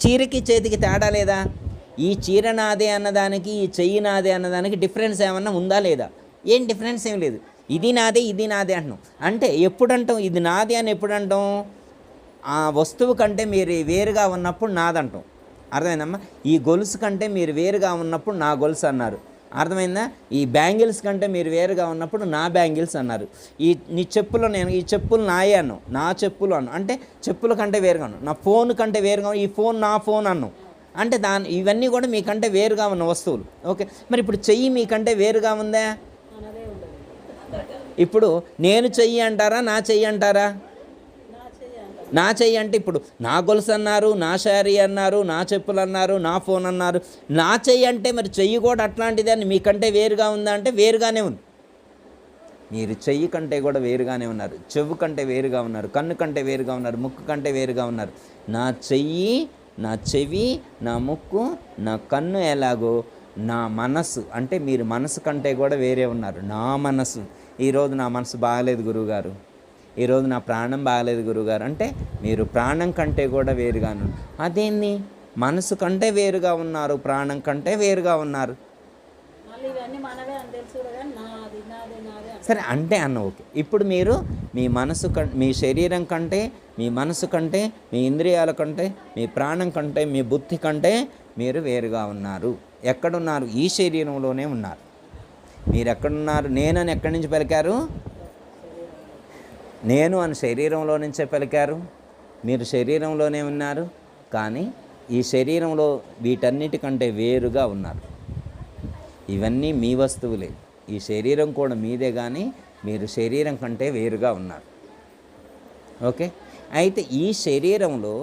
చీరకి చేతికి తేడా లేదా? ఈ చీర నాదే అన్నదానికి, ఈ చెయ్యి నాదే అన్నదానికి డిఫరెన్స్ ఏమన్నా ఉందా లేదా? ఏం డిఫరెన్స్ ఏం లేదు. ఇది నాదే, ఇది నాదే అంటున్నాం. అంటే ఎప్పుడంటాం ఇది నాది అని? ఎప్పుడంటాం? ఆ వస్తువు కంటే మీరు వేరుగా ఉన్నప్పుడు నాదంటాం. అర్థమైందమ్మా? ఈ గొలుసు కంటే మీరు వేరుగా ఉన్నప్పుడు నా గొలుసు అన్నారు. అర్థమైందా? ఈ బ్యాంగిల్స్ కంటే మీరు వేరుగా ఉన్నప్పుడు నా బ్యాంగిల్స్ అన్నారు. నీ చెప్పులు, నేను ఈ చెప్పులు నాయే అన్నాం, నా చెప్పులు అన్నాం. అంటే చెప్పుల కంటే వేరుగా ఉన్నాం. నా ఫోన్ కంటే వేరుగా, ఈ ఫోన్ నా ఫోన్ అన్నాం. అంటే ఇవన్నీ కూడా మీకంటే వేరుగా ఉన్న వస్తువులు. ఓకే, మరి ఇప్పుడు చెయ్యి మీకంటే వేరుగా ఉందా? ఇప్పుడు నేను చెయ్యి అంటారా, నా చెయ్యి అంటారా? నా చెయ్యి అంటే ఇప్పుడు నా గొలుసు అన్నారు, నా శారీ అన్నారు, నా చెప్పులు అన్నారు, నా ఫోన్ అన్నారు. నా చెయ్యి అంటే మరి చెయ్యి కూడా అట్లాంటిదే అని మీకంటే వేరుగా ఉందా అంటే వేరుగానే ఉంది. మీరు చెయ్యి కంటే కూడా వేరుగానే ఉన్నారు, చెవు కంటే వేరుగా ఉన్నారు, కన్ను కంటే వేరుగా ఉన్నారు, ముక్కు కంటే వేరుగా ఉన్నారు. నా చెయ్యి, నా చెవి, నా ముక్కు, నా కన్ను ఎలాగో నా మనసు అంటే మీరు మనసు కంటే కూడా వేరే ఉన్నారు. నా మనసు, ఈరోజు నా మనసు బాగలేదు గురువుగారు, ఈరోజు నా ప్రాణం బాగలేదు గురువుగారు అంటే మీరు ప్రాణం కంటే కూడా వేరుగాను. అదేంది? మనసు కంటే వేరుగా ఉన్నారు, ప్రాణం కంటే వేరుగా ఉన్నారు. సరే అంటే అన్న ఓకే. ఇప్పుడు మీరు మీ మనసు మీ శరీరం కంటే, మీ మనసు కంటే, మీ ఇంద్రియాల కంటే, మీ ప్రాణం కంటే, మీ బుద్ధి కంటే మీరు వేరుగా ఉన్నారు. ఎక్కడున్నారు? ఈ శరీరంలోనే ఉన్నారు. మీరు ఎక్కడున్నారు? నేనని ఎక్కడి నుంచి పలికారు? నేను అని శరీరంలో నుంచే పలికారు. మీరు శరీరంలోనే ఉన్నారు, కానీ ఈ శరీరంలో వీటన్నిటికంటే వేరుగా ఉన్నారు. ఇవన్నీ మీ వస్తువులే. ఈ శరీరం కూడా మీదే, కానీ మీరు శరీరం కంటే వేరుగా ఉన్నారు. ఓకే, అయితే ఈ శరీరంలో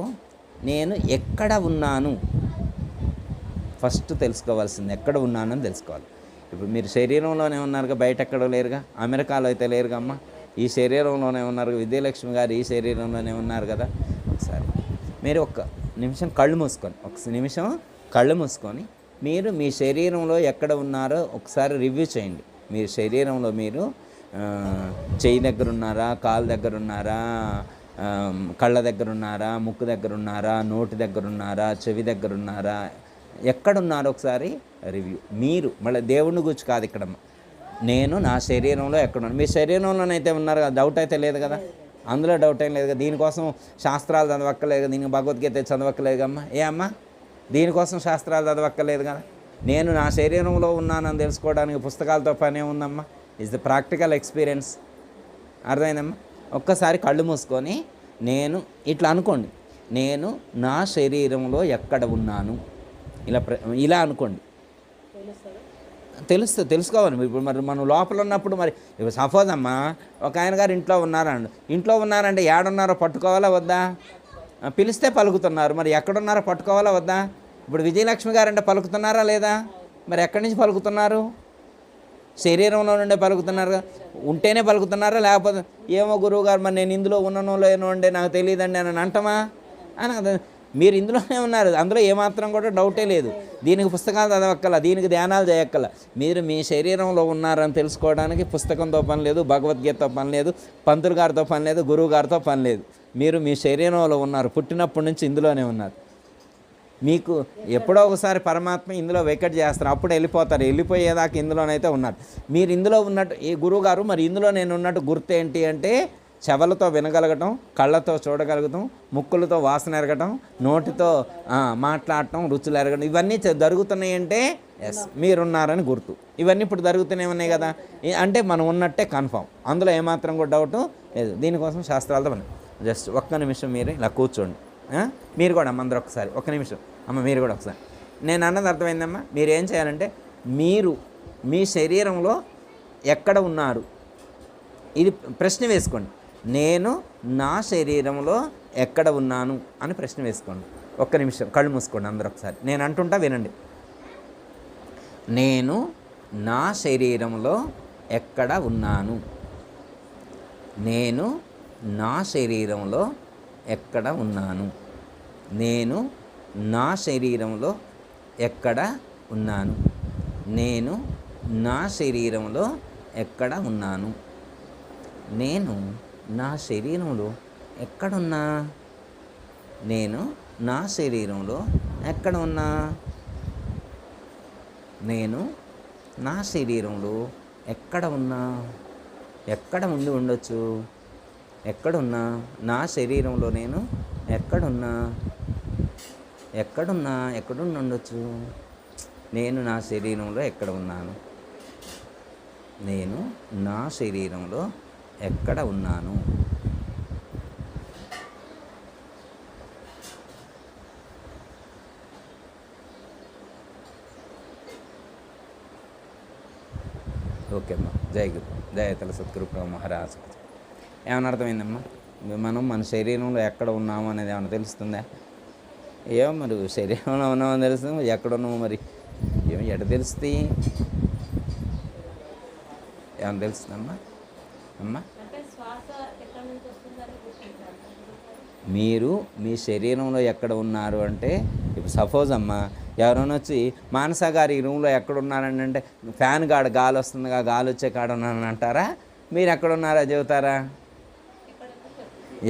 నేను ఎక్కడ ఉన్నాను ఫస్ట్ తెలుసుకోవాల్సింది. ఎక్కడ ఉన్నానని తెలుసుకోవాలి. ఇప్పుడు మీరు శరీరంలోనే ఉన్నారుగా, బయట ఎక్కడో లేరుగా. అమెరికాలో అయితే లేరుగా అమ్మ, ఈ శరీరంలోనే ఉన్నారు. విజయలక్ష్మి గారు ఈ శరీరంలోనే ఉన్నారు కదా. ఒకసారి మీరు ఒక్క నిమిషం కళ్ళు మూసుకొని మీరు మీ శరీరంలో ఎక్కడ ఉన్నారో ఒకసారి రివ్యూ చేయండి. మీ శరీరంలో మీరు చెయ్యి దగ్గర ఉన్నారా, కాలు దగ్గర ఉన్నారా, కళ్ళ దగ్గర ఉన్నారా, ముక్కు దగ్గర ఉన్నారా, నోటి దగ్గర ఉన్నారా, చెవి దగ్గర ఉన్నారా, ఎక్కడున్నారో ఒకసారి రివ్యూ. మీరు మళ్ళీ దేవుడిని గురించి కాదు ఇక్కడ, నేను నా శరీరంలో ఎక్కడున్నాను. మీ శరీరంలోనైతే ఉన్నారు కదా, డౌట్ అయితే లేదు కదా, అందులో డౌట్ ఏం లేదు కదా. దీనికోసం శాస్త్రాలు చదవక్కలేదు కదా, దీనికి భగవద్గీత చదవక్కలేదు కమ్మా. ఏ అమ్మా, దీనికోసం శాస్త్రాలు చదవక్కలేదు కదా. నేను నా శరీరంలో ఉన్నానని తెలుసుకోవడానికి పుస్తకాలతో పనే ఉందమ్మా. It's the practical experience. అర్థమైందమ్మా? ఒక్కసారి కళ్ళు మూసుకొని నేను ఇట్లా అనుకోండి, నేను నా శరీరంలో ఎక్కడ ఉన్నాను, ఇలా అనుకోండి. తెలుసుకోవాలి. ఇప్పుడు మరి మనం లోపల ఉన్నప్పుడు మరి ఇప్పుడు సపోజ్ అమ్మా ఒక ఆయన గారు ఇంట్లో ఉన్నారంటే ఏడున్నారో పట్టుకోవాలా వద్దా? పిలిస్తే పలుకుతున్నారు, మరి ఎక్కడున్నారో పట్టుకోవాలా వద్దా? ఇప్పుడు విజయలక్ష్మి గారు అంటే పలుకుతున్నారా లేదా? మరి ఎక్కడి నుంచి పలుకుతున్నారు? శరీరంలో నుండే పలుకుతున్నారు, ఉంటేనే పలుకుతున్నారా? లేకపోతే ఏమో గురువుగారు మరి నేను ఇందులో ఉన్ననో లేనో అంటే నాకు తెలియదండి అని అంటమా అని. మీరు ఇందులోనే ఉన్నారు, అందులో ఏమాత్రం కూడా డౌటే లేదు. దీనికి పుస్తకాలు చదవక్కల, దీనికి ధ్యానాలు చేయక్కల. మీరు మీ శరీరంలో ఉన్నారని తెలుసుకోవడానికి పుస్తకంతో పని లేదు, భగవద్గీతతో పని లేదు, పంతులు గారితో పని లేదు, గురువు గారితో పని లేదు. మీరు మీ శరీరంలో ఉన్నారు, పుట్టినప్పటి నుంచి ఇందులోనే ఉన్నారు. మీకు ఎప్పుడో ఒకసారి పరమాత్మ ఇందులో వెకెట్ చేస్తారు, అప్పుడు వెళ్ళిపోతారు. వెళ్ళిపోయేదాకా ఇందులోనైతే ఉన్నారు. మీరు ఇందులో ఉన్నట్టు ఈ గురువుగారు మరి ఇందులో నేను ఉన్నట్టు గుర్తు ఏంటి అంటే చెవులతో వినగలగటం, కళ్ళతో చూడగలగటం, ముక్కులతో వాసన ఎరగటం, నోటితో మాట్లాడటం, రుచులు ఎరగటం, ఇవన్నీ జరుగుతున్నాయి అంటే ఎస్ మీరున్నారని గుర్తు. ఇవన్నీ ఇప్పుడు జరుగుతూనే ఉన్నాయి కదా, అంటే మనం ఉన్నట్టే కన్ఫామ్, అందులో ఏమాత్రం కూడా డౌట్ లేదు. దీనికోసం శాస్త్రాలతో మనం జస్ట్ ఒక్క నిమిషం మీరు ఇలా కూర్చోండి. మీరు కూడా అమ్మ అందరూ ఒకసారి ఒక్క నిమిషం అమ్మ మీరు కూడా ఒకసారి. నేను అన్నది అర్థమైందమ్మా? మీరు ఏం చేయాలంటే మీరు మీ శరీరంలో ఎక్కడ ఉన్నారు ఇది ప్రశ్న వేసుకోండి. నేను నా శరీరంలో ఎక్కడ ఉన్నాను అని ప్రశ్న వేసుకోండి. ఒక్క నిమిషం కళ్ళు మూసుకోండి అందరూ ఒకసారి. నేను అంటుంటా వినండి. నేను నా శరీరంలో ఎక్కడ ఉన్నాను, నేను నా శరీరంలో ఎక్కడ ఉన్నాను, నేను నా శరీరంలో ఎక్కడ ఉన్నాను, నేను నా శరీరంలో ఎక్కడ ఉన్నాను, నేను నా శరీరంలో ఎక్కడున్నా, నేను నా శరీరంలో ఎక్కడ ఉన్నా, నేను నా శరీరంలో ఎక్కడ ఉన్నా, ఎక్కడ ఉండి ఉండొచ్చు, ఎక్కడున్నా నా శరీరంలో నేను ఎక్కడున్నా, ఎక్కడుండి ఉండొచ్చు, నేను నా శరీరంలో ఎక్కడ ఉన్నాను, నేను నా శరీరంలో ఎక్కడ ఉన్నాను. ఓకే అమ్మా. జై గురు, జయతల సద్గురు ప్రభు మహారాజ్. ఏమన్నా అర్థమైందమ్మా? మనం మన శరీరంలో ఎక్కడ ఉన్నాము అనేది ఏమైనా తెలుస్తుందా? ఏమో మరి శరీరంలో ఉన్నామని తెలుస్తుంది, ఎక్కడ ఉన్నామో మరి ఏమో ఎట తెలుస్తాయి? ఏమైనా తెలుస్తుందమ్మా? అమ్మా మీరు మీ శరీరంలో ఎక్కడ ఉన్నారు అంటే ఇప్పుడు సపోజ్ అమ్మా ఎవరైనా వచ్చి మానస గారు ఈ రూమ్లో ఎక్కడ ఉన్నారని అంటే ఫ్యాన్ కాడ గాలి వస్తుందిగా, గాలి వచ్చే కాడ ఉన్నానని అంటారా? మీరు ఎక్కడున్నారా చెబుతారా?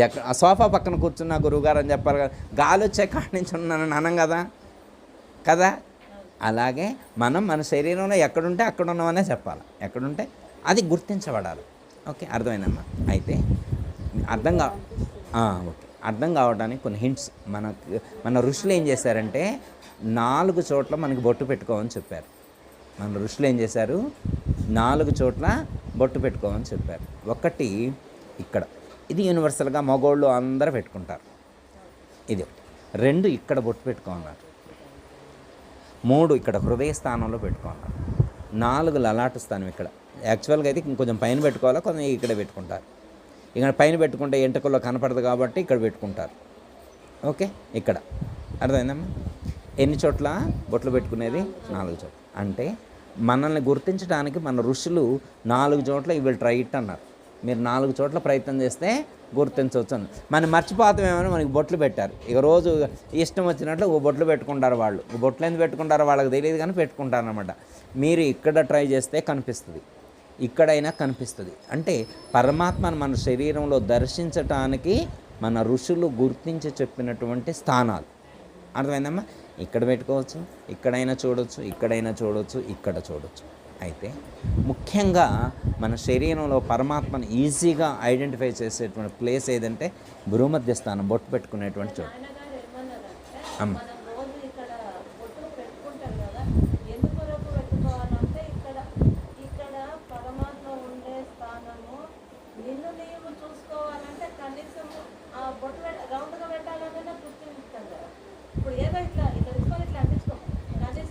ఎక్కడ సోఫా పక్కన కూర్చున్న గురువుగారు అని చెప్పాలి కదా, గాలి వచ్చే కాడ నుంచి ఉన్నానని అనం కదా కదా. అలాగే మనం మన శరీరంలో ఎక్కడుంటే అక్కడ ఉన్నామనే చెప్పాలి, ఎక్కడుంటే అది గుర్తించబడాలి. ఓకే అర్థమైందమ్మా? అయితే ఓకే అర్థం కావడానికి కొన్ని హింట్స్ మన ఋషులు ఏం చేశారంటే 4 చోట్ల మనకి బొట్టు పెట్టుకోమని చెప్పారు. మన ఋషులు ఏం చేశారు? 4 చోట్ల బొట్టు పెట్టుకోమని చెప్పారు. ఒకటి ఇక్కడ, ఇది యూనివర్సల్గా మగోళ్ళు అందరూ పెట్టుకుంటారు. ఇది 2 ఇక్కడ బొట్టు పెట్టుకోమన్నారు. 3 ఇక్కడ హృదయ స్థానంలో పెట్టుకోమన్నారు. 4 లలాట స్థానం ఇక్కడ. యాక్చువల్గా అయితే ఇంకొంచెం పైన పెట్టుకోవాలా, కొంచెం ఇక్కడ పెట్టుకుంటారు. ఇక్కడ పైన పెట్టుకుంటే ఎంటకల్లో కనపడదు కాబట్టి ఇక్కడ పెట్టుకుంటారు. ఓకే ఇక్కడ అర్థమైందమ్మా? ఎన్ని చోట్ల బొట్లు పెట్టుకునేది? 4 చోట్ల. అంటే మనల్ని గుర్తించడానికి మన ఋషులు 4 చోట్ల ఇవి ట్రై ఇట్ అన్నారు. మీరు 4 చోట్ల ప్రయత్నం చేస్తే గుర్తించవచ్చు అని. మనం మర్చిపోతామేమని మనకి బొట్లు పెట్టారు. ఇక రోజు ఇష్టం వచ్చినట్లు బొట్లు పెట్టుకుంటారు వాళ్ళు. బొట్లు ఎందుకు పెట్టుకుంటారో వాళ్ళకి తెలియదు కానీ పెట్టుకుంటారు అన్నమాట. మీరు ఇక్కడ ట్రై చేస్తే కనిపిస్తుంది, ఇక్కడైనా కనిపిస్తుంది. అంటే పరమాత్మను మన శరీరంలో దర్శించటానికి మన ఋషులు గుర్తించి చెప్పినటువంటి స్థానాలు. అర్థమైందమ్మా? ఇక్కడ పెట్టుకోవచ్చు, ఇక్కడైనా చూడవచ్చు, ఇక్కడైనా చూడవచ్చు, ఇక్కడ చూడవచ్చు. అయితే ముఖ్యంగా మన శరీరంలో పరమాత్మను ఈజీగా ఐడెంటిఫై చేసేటువంటి ప్లేస్ ఏదంటే భూమధ్య స్థానం, బొట్టు పెట్టుకునేటువంటి చోటు. అమ్మ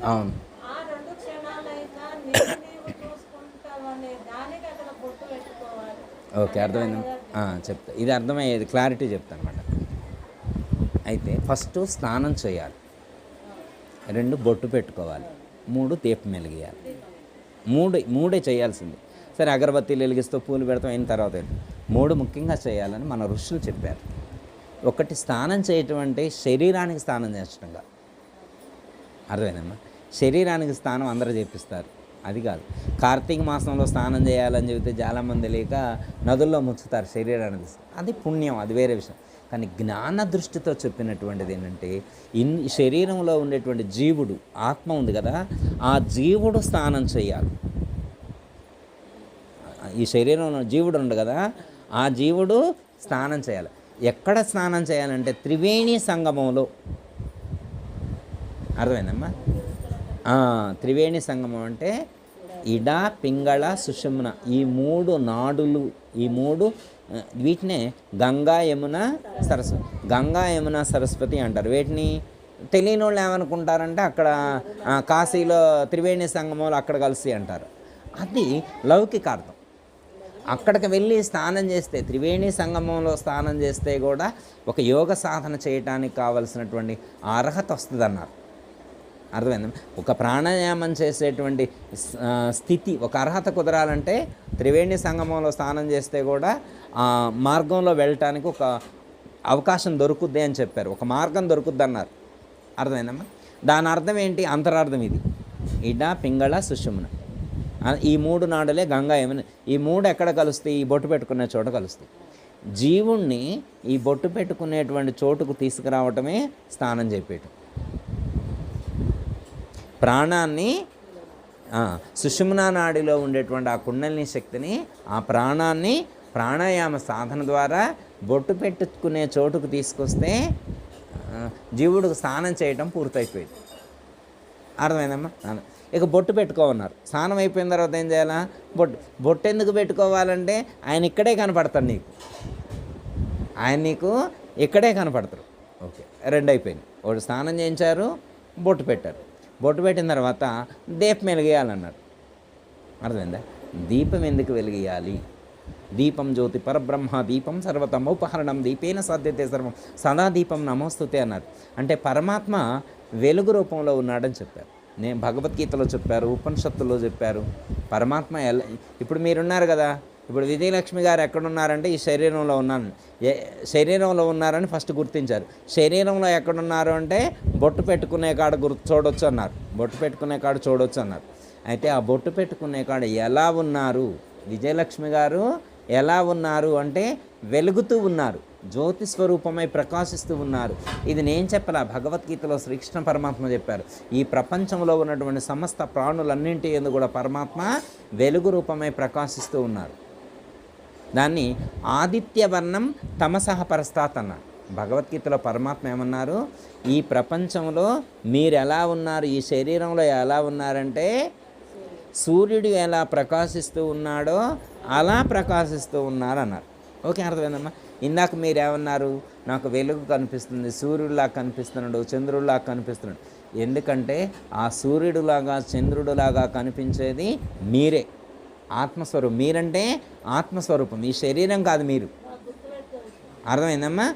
అవును ఓకే అర్థమైంది. చెప్తా, ఇది అర్థమయ్యేది క్లారిటీ చెప్తాను అనమాట. అయితే ఫస్ట్ స్నానం చేయాలి, 2 బొట్టు పెట్టుకోవాలి, 3 దీపం వెలిగియాలి. మూడే చేయాల్సింది. సరే అగరబత్తీలు వెలిగిస్తూ పూలు పెడతాం అయిన తర్వాత 3 ముఖ్యంగా చేయాలని మన ఋషులు చెప్పారు. ఒకటి స్నానం చేయటం అంటే శరీరానికి స్నానం చేసడం కాదు. అర్థమైందమ్మా? శరీరానికి స్నానం అందరూ చేపిస్తారు, అది కాదు. కార్తీక మాసంలో స్నానం చేయాలని చెబితే చాలామంది తెలియక నదుల్లో ముంచుతారు శరీరానికి. అది పుణ్యం, అది వేరే విషయం. కానీ జ్ఞాన దృష్టితో చెప్పినటువంటిది ఏంటంటే శరీరంలో ఉండేటువంటి జీవుడు, ఆత్మ ఉంది కదా, ఆ జీవుడు స్నానం చేయాలి. ఈ శరీరంలో జీవుడు ఉంది కదా, ఆ జీవుడు స్నానం చేయాలి. ఎక్కడ స్నానం చేయాలంటే త్రివేణి సంగమంలో. అర్థమైందమ్మా? త్రివేణి సంగమం అంటే ఇడ, పింగళ, సుషుమ్న, ఈ 3 నాడులు, ఈ 3 వీటినే గంగా, యమున, సరస్వతి. గంగా, యమున, సరస్వతి అంటారు. వీటిని తెలియని వాళ్ళు ఏమనుకుంటారంటే అక్కడ కాశీలో త్రివేణి సంగమంలో అక్కడ కలిసి అంటారు. అది లౌకికార్థం. అక్కడికి వెళ్ళి స్నానం చేస్తే, త్రివేణి సంగమంలో స్నానం చేస్తే కూడా ఒక యోగ సాధన చేయడానికి కావలసినటువంటి అర్హత వస్తుంది అన్నారు. అర్థమైంది? ఒక ప్రాణాయామం చేసేటువంటి స్థితి, ఒక అర్హత కుదరాలంటే త్రివేణి సంగమంలో స్నానం చేస్తే కూడా ఆ మార్గంలో వెళ్ళటానికి ఒక అవకాశం దొరుకుద్ది అని చెప్పారు. ఒక మార్గం దొరుకుద్ది అన్నారు. అర్థమైందమ్మా? దాని అర్థం ఏంటి? అంతరార్థం ఇది. ఇడ, పింగళ, సుషుమ్న, ఈ 3 నాడులే గంగా, యమున. ఈ 3 ఎక్కడ కలుస్తాయి? ఈ బొట్టు పెట్టుకునే చోట కలుస్తాయి. జీవుణ్ణి ఈ బొట్టు పెట్టుకునేటువంటి చోటుకు తీసుకురావటమే స్నానం చేయటం. ప్రాణాన్ని, సుషుమ్నా నాడిలో ఉండేటువంటి ఆ కుండలిని శక్తిని, ఆ ప్రాణాన్ని ప్రాణాయామ సాధన ద్వారా బొట్టు పెట్టుకునే చోటుకు తీసుకొస్తే జీవుడికి స్నానం చేయటం పూర్తయిపోయింది. అర్థమైందమ్మా? ఇక బొట్టు పెట్టుకోమన్నారు. స్నానం అయిపోయిన తర్వాత ఏం చేయాలా? బొట్టు ఎందుకు పెట్టుకోవాలంటే ఆయన ఇక్కడే కనపడతాడు నీకు, ఆయన నీకు ఇక్కడే కనపడతారు. ఓకే, 2 అయిపోయింది. ఒకటి స్నానం చేయించారు, బొట్టు పెట్టారు. బొట్టు పెట్టిన తర్వాత దీపం వెలిగేయాలన్నారు. అర్థమైందా? దీపం ఎందుకు వెలిగేయాలి? దీపం జ్యోతి పరబ్రహ్మ దీపం సర్వతమోపహరణం దీపేన సాధ్యతే సర్వం సదా దీపం నమోస్తుతే అన్నారు. అంటే పరమాత్మ వెలుగు రూపంలో ఉన్నాడని చెప్పారు. నేను భగవద్గీతలో చెప్పారు, ఉపనిషత్తుల్లో చెప్పారు. పరమాత్మ ఇప్పుడు మీరున్నారు కదా, ఇప్పుడు విజయలక్ష్మి గారు ఎక్కడున్నారంటే ఈ శరీరంలో ఉన్నాను, శరీరంలో ఉన్నారని ఫస్ట్ గుర్తించారు. శరీరంలో ఎక్కడున్నారు అంటే బొట్టు పెట్టుకునే కాడ చూడొచ్చు అన్నారు. బొట్టు పెట్టుకునే కాడ చూడొచ్చు అన్నారు. అయితే ఆ బొట్టు పెట్టుకునే కాడ ఎలా ఉన్నారు విజయలక్ష్మి గారు? ఎలా ఉన్నారు అంటే వెలుగుతూ ఉన్నారు, జ్యోతి స్వరూపమై ప్రకాశిస్తూ ఉన్నారు. ఇది నేను చెప్పలా, భగవద్గీతలో శ్రీకృష్ణ పరమాత్మ చెప్పారు. ఈ ప్రపంచంలో ఉన్నటువంటి సమస్త ప్రాణులన్నింటి యందు కూడా పరమాత్మ వెలుగు రూపమై ప్రకాశిస్తూ ఉన్నారు. దాన్ని ఆదిత్యవర్ణం తమసహ పరస్తాత్ అన్నారు. భగవద్గీతలో పరమాత్మ ఏమన్నారు? ఈ ప్రపంచంలో మీరు ఎలా ఉన్నారు, ఈ శరీరంలో ఎలా ఉన్నారంటే సూర్యుడు ఎలా ప్రకాశిస్తూ ఉన్నాడో అలా ప్రకాశిస్తూ ఉన్నారు అన్నారు. ఓకే, అర్థమైందమ్మా? ఇందాక మీరు ఏమన్నారు? నాకు వెలుగు కనిపిస్తుంది, సూర్యుడిలాగా కనిపిస్తున్నాడు, చంద్రుడిలాగా కనిపిస్తున్నాడు. ఎందుకంటే ఆ సూర్యుడిలాగా చంద్రుడిలాగా కనిపించేది మీరే, ఆత్మస్వరూపం. మీరంటే ఆత్మస్వరూపం, ఈ శరీరం కాదు మీరు. అర్థమైందమ్మా?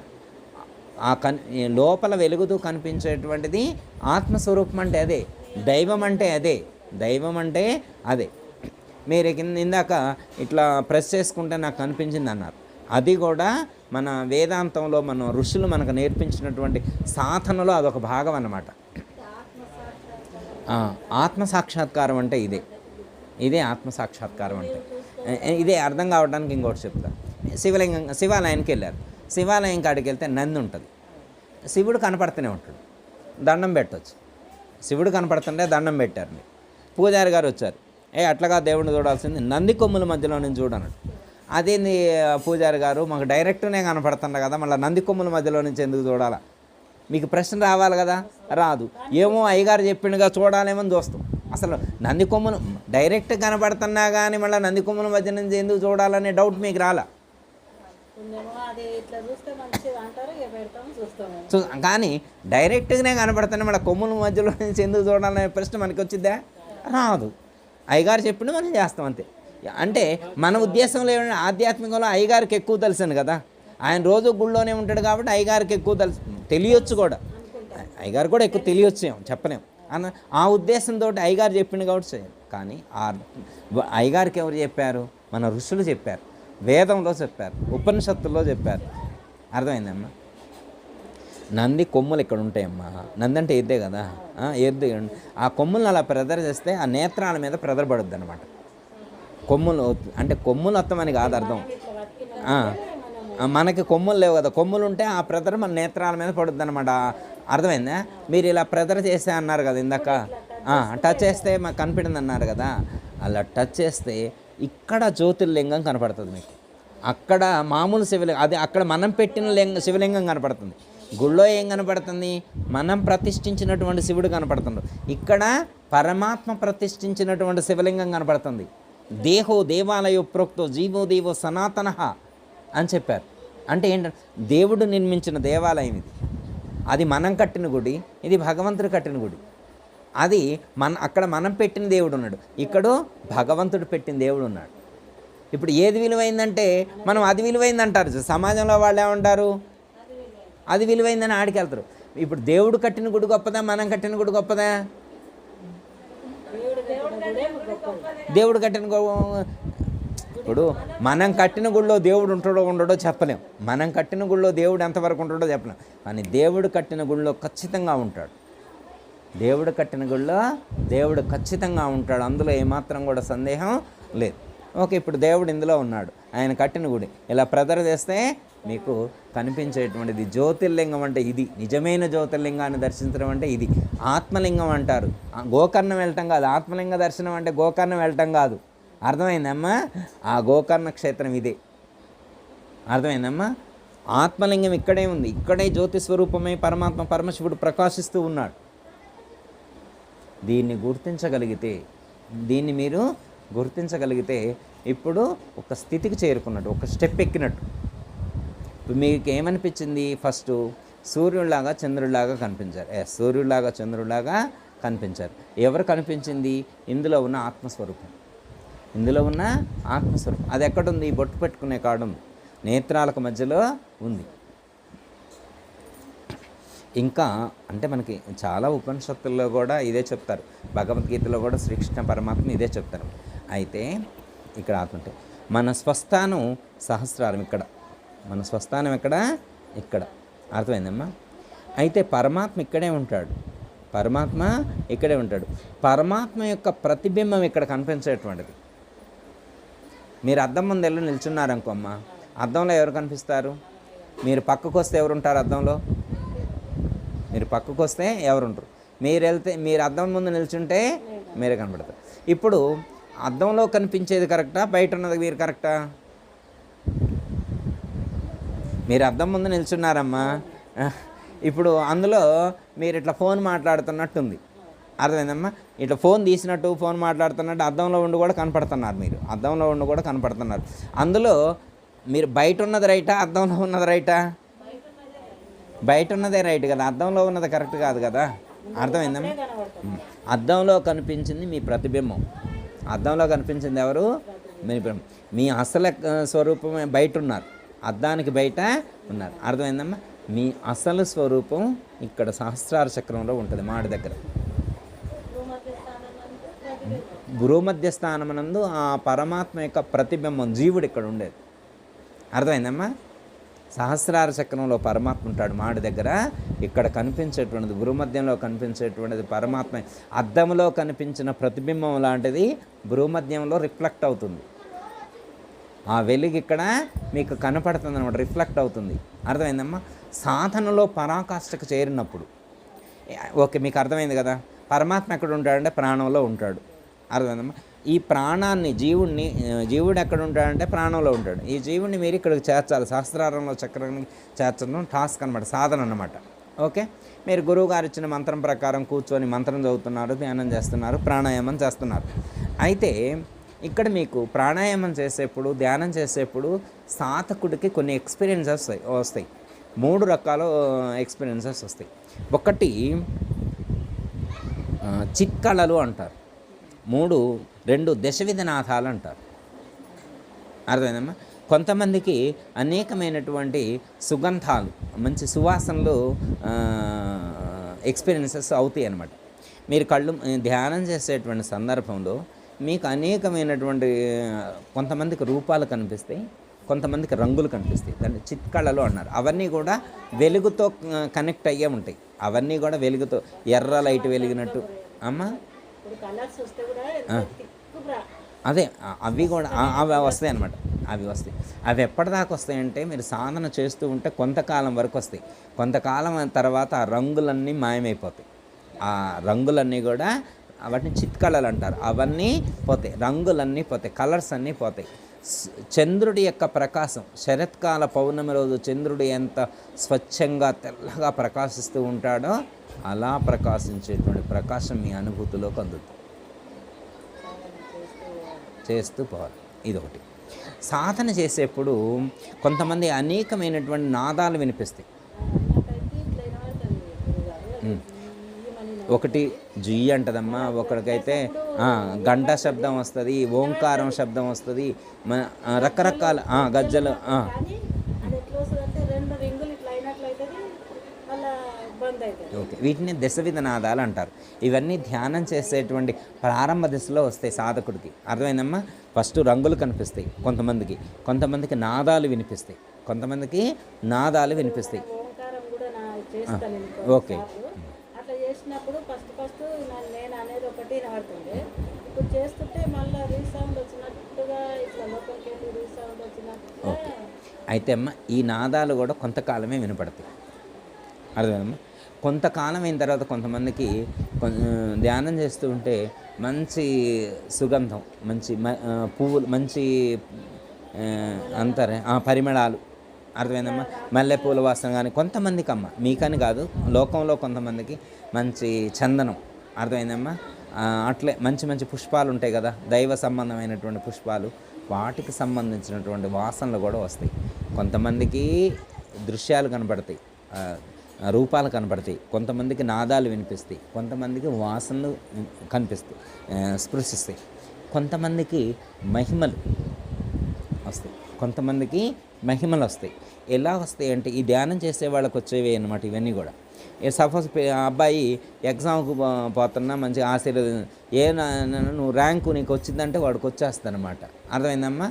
లోపల వెలుగుతూ కనిపించేటువంటిది ఆత్మస్వరూపం. అంటే అదే దైవం, అంటే అదే దైవం, అంటే అదే. మీరు ఇందాక ఇట్లా ప్రెస్ చేసుకుంటే నాకు కనిపించింది అన్నారు. అది కూడా మన వేదాంతంలో మన ఋషులు మనకు నేర్పించినటువంటి సాధనలో అదొక భాగం అన్నమాట. ఆత్మసాక్షాత్కారం అంటే ఇదే ఆత్మసాక్షాత్కారం అంటే. ఇదే అర్థం కావడానికి ఇంకోటి చెప్తా. శివాలయానికి వెళ్ళారు. శివాలయం కాడికి వెళ్తే నంది ఉంటుంది. శివుడు కనపడుతూనే ఉంటాడు, దండం పెట్టవచ్చు. శివుడు కనపడుతుంటే దండం పెట్టారు. మీరు పూజారి గారు వచ్చారు, అట్లాగా దేవుడిని చూడాల్సింది నంది కొమ్ముల మధ్యలో నుంచి చూడన్నాడు. అదేంది పూజారి గారు, మాకు డైరెక్ట్నే కనపడుతుండ కదా, మళ్ళీ నంది కొమ్ముల మధ్యలో నుంచి ఎందుకు చూడాలా? మీకు ప్రశ్న రావాలి కదా, రాదు. ఏమో అయ్యగారు చెప్పిండుగా చూడాలేమని చూస్తాం. అసలు నంది కొమ్ములు డైరెక్ట్ కనపడుతున్నా కానీ మళ్ళీ నంది కొమ్ముల మధ్య నుంచి ఎందుకు చూడాలనే డౌట్ మీకు రాలా? కానీ డైరెక్ట్గానే కనపడుతున్నా మళ్ళీ కొమ్ముల మధ్యలో నుంచి ఎందుకు చూడాలనే ప్రశ్న మనకి వచ్చిద్దా? రాదు. అయ్యగారు చెప్పిండు మనం చేస్తాం అంతే. అంటే మన ఉద్దేశంలో ఏమైనా ఆధ్యాత్మికంలో అయ్యగారికి ఎక్కువ తెలుసాను కదా, ఆయన రోజు గుళ్ళోనే ఉంటాడు కాబట్టి అయ్యగారికి ఎక్కువ తెలియచ్చు కూడా. అయ్యగారు కూడా ఎక్కువ తెలియచ్చు, చెప్పలేము అన్న ఆ ఉద్దేశంతో అయ్యగారు చెప్పిండు కాబట్టి చేయాలి. కానీ అయ్యగారికి ఎవరు చెప్పారు? మన ఋషులు చెప్పారు, వేదంలో చెప్పారు, ఉపనిషత్తుల్లో చెప్పారు. అర్థమైందమ్మా? నంది కొమ్ములు ఇక్కడ ఉంటాయమ్మా. నంది అంటే ఎద్దే కదా, ఎద్దు. ఆ కొమ్ములను అలా ప్రెదర్ చేస్తే ఆ నేత్రాల మీద ప్రెదర్ పడుద్ది అనమాట. కొమ్ములు అంటే కొమ్ములు వస్తామని కాదు అర్థం. మనకి కొమ్ములు లేవు కదా, కొమ్ములు ఉంటే ఆ ప్రెదర్ మన నేత్రాల మీద పడుద్ది అనమాట. అర్థమైందా? మీరు ఇలా ప్రెదర్ చేస్తే అన్నారు కదా ఇందాక, టచ్ చేస్తే మాకు కనిపించింది అన్నారు కదా. అలా టచ్ చేస్తే ఇక్కడ జ్యోతిర్లింగం కనపడుతుంది మీకు. అక్కడ మామూలు శివలింగం, అది అక్కడ మనం పెట్టిన శివలింగం కనపడుతుంది. గుళ్ళో ఏం కనపడుతుంది? మనం ప్రతిష్ఠించినటువంటి శివుడు కనపడుతుంది. ఇక్కడ పరమాత్మ ప్రతిష్ఠించినటువంటి శివలింగం కనపడుతుంది. దేహో దేవాలయో ప్రోక్తో జీవో దేవో సనాతన అని చెప్పారు. అంటే ఏంటంటే దేవుడు నిర్మించిన దేవాలయం ఇది. అది మనం కట్టిన గుడి, ఇది భగవంతుడు కట్టిన గుడి. అది అక్కడ మనం పెట్టిన దేవుడు ఉన్నాడు, ఇక్కడ భగవంతుడు పెట్టిన దేవుడు ఉన్నాడు. ఇప్పుడు ఏది విలువైందంటే మనం అది విలువైంది అంటారు. సమాజంలో వాళ్ళు ఏమంటారు? అది విలువైందని ఆడికెళ్తారు. ఇప్పుడు దేవుడు కట్టిన గుడి గొప్పదా, మనం కట్టిన గుడి గొప్పదా? దేవుడు కట్టిన ఇప్పుడు మనం కట్టిన గుడిలో దేవుడు ఉంటాడో ఉండడో చెప్పలేం. మనం కట్టిన గుడిలో దేవుడు ఎంతవరకు ఉంటాడో చెప్పలేం. కానీ దేవుడు కట్టిన గుడిలో ఖచ్చితంగా ఉంటాడు. దేవుడు కట్టిన గుడిలో దేవుడు ఖచ్చితంగా ఉంటాడు. అందులో ఏమాత్రం కూడా సందేహం లేదు. ఓకే, ఇప్పుడు దేవుడు ఇందులో ఉన్నాడు, ఆయన కట్టిన గుడి. ఇలా ప్రెదర్ చేస్తే మీకు కనిపించేటువంటిది జ్యోతిర్లింగం. అంటే ఇది నిజమైన జ్యోతిర్లింగాన్ని దర్శించడం అంటే ఇది ఆత్మలింగం అంటారు. గోకర్ణం వెళ్ళటం కాదు, ఆత్మలింగ దర్శనం అంటే గోకర్ణం వెళ్ళటం కాదు. అర్థమైందమ్మా? ఆ గోకర్ణ క్షేత్రం ఇదే. అర్థమైందమ్మా? ఆత్మలింగం ఇక్కడే ఉంది. ఇక్కడే జ్యోతి స్వరూపమై పరమాత్మ పరమశివుడు ప్రకాశిస్తూ ఉన్నాడు. దీన్ని గుర్తించగలిగితే, దీన్ని మీరు గుర్తించగలిగితే ఇప్పుడు ఒక స్థితికి చేరుకున్నట్టు, ఒక స్టెప్ ఎక్కినట్టు. మీకు ఏమనిపించింది? ఫస్ట్ సూర్యుడిలాగా చంద్రుడిలాగా కనిపించారు. సూర్యుడిలాగా చంద్రుడిలాగా కనిపించారు. ఎవరు కనిపించింది? ఇందులో ఉన్న ఆత్మస్వరూపం. ఇందులో ఉన్న ఆత్మస్వరూపం అది ఎక్కడుంది? బొట్టు పెట్టుకునే కాడు ఉంది, నేత్రాలకు మధ్యలో ఉంది. ఇంకా అంటే మనకి చాలా ఉపనిషత్తుల్లో కూడా ఇదే చెప్తారు, భగవద్గీతలో కూడా శ్రీకృష్ణ పరమాత్మ ఇదే చెప్తారు. అయితే ఇక్కడ ఆత్మంటే మన స్వస్థానం సహస్రారం. ఇక్కడ మన స్వస్థానం ఎక్కడ? ఇక్కడ. అర్థమైందమ్మా? అయితే పరమాత్మ ఇక్కడే ఉంటాడు. పరమాత్మ ఇక్కడే ఉంటాడు. పరమాత్మ యొక్క ప్రతిబింబం ఇక్కడ కనిపించేటువంటిది. మీరు అద్దం ముందు వెళ్ళి నిల్చున్నారనుకో అమ్మ, అద్దంలో ఎవరు కనిపిస్తారు? మీరు పక్కకు వస్తే ఎవరుంటారు అద్దంలో? మీరు పక్కకు వస్తే ఎవరుంటారు? మీరు అద్దం ముందు నిల్చుంటే మీరే కనపడతారు. ఇప్పుడు అద్దంలో కనిపించేది కరెక్టా, బయట ఉన్నది మీరు కరెక్టా? మీరు అద్దం ముందు నిల్చున్నారమ్మా, ఇప్పుడు అందులో మీరు ఇట్లా ఫోన్ మాట్లాడుతున్నట్టుంది. అర్థమైందమ్మా? ఇట్లా ఫోన్ తీసినట్టు ఫోన్ మాట్లాడుతున్నట్టు అద్దంలో ఉండి కూడా కనపడుతున్నారు. మీరు అద్దంలో ఉండి కూడా కనపడుతున్నారు. అందులో మీరు బయట ఉన్నది రైటా, అద్దంలో ఉన్నది రైటా? బయట ఉన్నదే రైట్ కదా, అద్దంలో ఉన్నది కరెక్ట్ కాదు కదా. అర్థమైందమ్మా? అద్దంలో కనిపించింది మీ ప్రతిబింబం. అద్దంలో కనిపించింది ఎవరు? మీ అసలు స్వరూపమే బయట ఉన్నారు, అద్దానికి బయట ఉన్నారు. అర్థమైందమ్మా? మీ అసలు స్వరూపం ఇక్కడ సహస్రార చక్రంలో ఉంటుంది, మాడి దగ్గర. భూమధ్య స్థానమునందు ఆ పరమాత్మ యొక్క ప్రతిబింబం జీవుడు ఇక్కడ ఉండేది. అర్థమైందమ్మా? సహస్రార చక్రంలో పరమాత్మ ఉంటాడు మాడి దగ్గర. ఇక్కడ కనిపించేటువంటిది భూమధ్యంలో కనిపించేటువంటిది పరమాత్మ. అద్దంలో కనిపించిన ప్రతిబింబం లాంటిది భూమధ్యంలో రిఫ్లెక్ట్ అవుతుంది. ఆ వెలుగు ఇక్కడ మీకు కనపడుతుంది అనమాట, రిఫ్లెక్ట్ అవుతుంది. అర్థమైందమ్మా? సాధనలో పరాకాష్ఠకు చేరినప్పుడు ఓకే, మీకు అర్థమైంది కదా. పరమాత్మ ఎక్కడ ఉంటాడంటే ప్రాణంలో ఉంటాడు. అర్థమైందమ్మా? ఈ ప్రాణాన్ని జీవుడు ఎక్కడ ఉంటాడంటే ప్రాణంలో ఉంటాడు. ఈ జీవుడిని మీరు ఇక్కడికి చేర్చాలి, సహస్రారంలో చక్రానికి చేర్చడం టాస్క్ అనమాట, సాధన అన్నమాట. ఓకే, మీరు గురువు గారు ఇచ్చిన మంత్రం ప్రకారం కూర్చొని మంత్రం చదువుతున్నారు, ధ్యానం చేస్తున్నారు, ప్రాణాయామం చేస్తున్నారు. అయితే ఇక్కడ మీకు ప్రాణాయామం చేసేప్పుడు, ధ్యానం చేసేప్పుడు సాధకుడికి కొన్ని ఎక్స్పీరియన్సెస్ వస్తాయి. 3 రకాల ఎక్స్పీరియన్సెస్ వస్తాయి. ఒకటి చిత్కళలు అంటారు, 2 దశవిధనాథాలు అంటారు. అర్థమైందమ్మా? కొంతమందికి అనేకమైనటువంటి సుగంధాలు, మంచి సువాసనలు ఎక్స్పీరియన్సెస్ అవుతాయి అన్నమాట. మీరు ధ్యానం చేసేటువంటి సందర్భంలో మీకు అనేకమైనటువంటి కొంతమందికి రూపాలు కనిపిస్తాయి, కొంతమందికి రంగులు కనిపిస్తాయి. దాన్ని చిత్కళలు అన్నారు. అవన్నీ కూడా వెలుగుతో కనెక్ట్ అయ్యే ఉంటాయి. అవన్నీ కూడా వెలుగుతో ఎర్ర లైట్ వెలిగినట్టు అమ్మ ఇప్పుడు కలర్స్ వస్తే కూడా తిక్కుగా అదే అవి కూడా అవి వస్తాయి అన్నమాట. అవి వస్తాయి. అవి ఎప్పటిదాకా వస్తాయంటే మీరు సాధన చేస్తూ ఉంటే కొంతకాలం వరకు వస్తాయి. కొంతకాలం తర్వాత ఆ రంగులన్నీ మాయమైపోతాయి. ఆ రంగులన్నీ కూడా వాటిని చిత్కళలు అంటారు. అవన్నీ పోతాయి, రంగులన్నీ పోతాయి, కలర్స్ అన్నీ పోతాయి. చంద్రుడి యొక్క ప్రకాశం, శరత్కాల పౌర్ణమి రోజు చంద్రుడు ఎంత స్వచ్ఛంగా తెల్లగా ప్రకాశిస్తూ ఉంటాడో అలా ప్రకాశించేటువంటి ప్రకాశం మీ అనుభూతిలోకి అందుతుంది. చేస్తూ పోవాలి. ఇదొకటి. సాధన చేసేప్పుడు కొంతమంది అనేకమైనటువంటి నాదాలు వినిపిస్తాయి. ఒకటి జుయ్యి అంటదమ్మా, ఒకరికైతే గంట శబ్దం వస్తుంది, ఓంకారం శబ్దం వస్తుంది, రకరకాల గజ్జలు. ఓకే, వీటిని దశవిధ నాదాలు అంటారు. ఇవన్నీ ధ్యానం చేసేటువంటి ప్రారంభ దశలో వస్తాయి సాధకుడికి. అర్థమైందమ్మా? ఫస్ట్ రంగులు కనిపిస్తాయి కొంతమందికి, కొంతమందికి నాదాలు వినిపిస్తాయి, కొంతమందికి నాదాలు వినిపిస్తాయి. ఓకే, అట్లా చేసినప్పుడు ఫస్ట్ నేను అనేది ఒకటి వినబడుతుంది. ఇప్పుడు చేస్తుంటే మళ్ళీ రీసౌండ్ వచ్చినట్టుగా ఇట్లా లోపలికి వెళ్ళి రీసౌండ్ వచ్చినట్టుగా. ఓకే, అయితే అమ్మ ఈ నాదాలు కూడా కొంతకాలమే వినపడతాయి. అర్థమైందమ్మా? కొంతకాలం అయిన తర్వాత కొంతమందికి ధ్యానం చేస్తూ ఉంటే మంచి సుగంధం, మంచి పువ్వులు, మంచి అంటారే పరిమళాలు. అర్థమైందమ్మా? మల్లెపూల వాసన కానీ కొంతమందికి అమ్మ, మీకని కాదు, లోకంలో కొంతమందికి మంచి చందనం. అర్థమైందమ్మా? అట్లే మంచి మంచి పుష్పాలు ఉంటాయి కదా, దైవ సంబంధమైనటువంటి పుష్పాలు, వాటికి సంబంధించినటువంటి వాసనలు కూడా వస్తాయి. కొంతమందికి దృశ్యాలు కనబడతాయి, రూపాలు కనబడతాయి, కొంతమందికి నాదాలు వినిపిస్తాయి, కొంతమందికి వాసనలు కనిపిస్తాయి, స్పృశిస్తాయి, కొంతమందికి మహిమలు వస్తాయి, కొంతమందికి మహిమలు వస్తాయి. ఎలా వస్తాయి అంటే ఈ ధ్యానం చేసే వాళ్ళకి వచ్చేవి అన్నమాట ఇవన్నీ కూడా. సపోజ్ అబ్బాయి ఎగ్జామ్కు పోతున్నా మంచి ఆశీర్వాదం, నువ్వు ర్యాంకు నీకు వచ్చిందంటే వాడికి వచ్చేస్తానమాట. అర్థమైందమ్మా?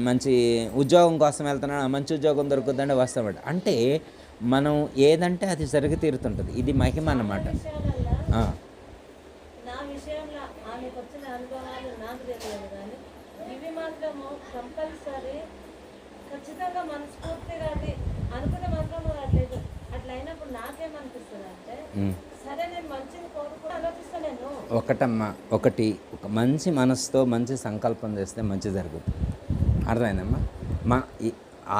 మంచి ఉద్యోగం కోసం వెళ్తున్నాడు, మంచి ఉద్యోగం దొరుకుతుందంటే వస్తామాట. అంటే మనం ఏదంటే అది జరిగి తీరుతుంటుంది. ఇది మహిమ అన్నమాట. నా విషయంలో ఆమెకు వచ్చిన అనుభవాలు నాకు తెలియదు, కానీ ఇవి మాత్రము కంపల్సరీ ఖచ్చితంగా మనస్ఫూర్తిగా అది అనుకున్న మాత్రం అట్లేదు. అట్లా అయినప్పుడు నాకేమనిపిస్తుంది అంటే సరే నేను మంచిని కోరుకుని ఆలోచిస్తా. నేను ఒకటమ్మా, ఒకటి మంచి మనసుతో మంచి సంకల్పం చేస్తే మంచి జరుగుతుంది. అర్థమైందమ్మా?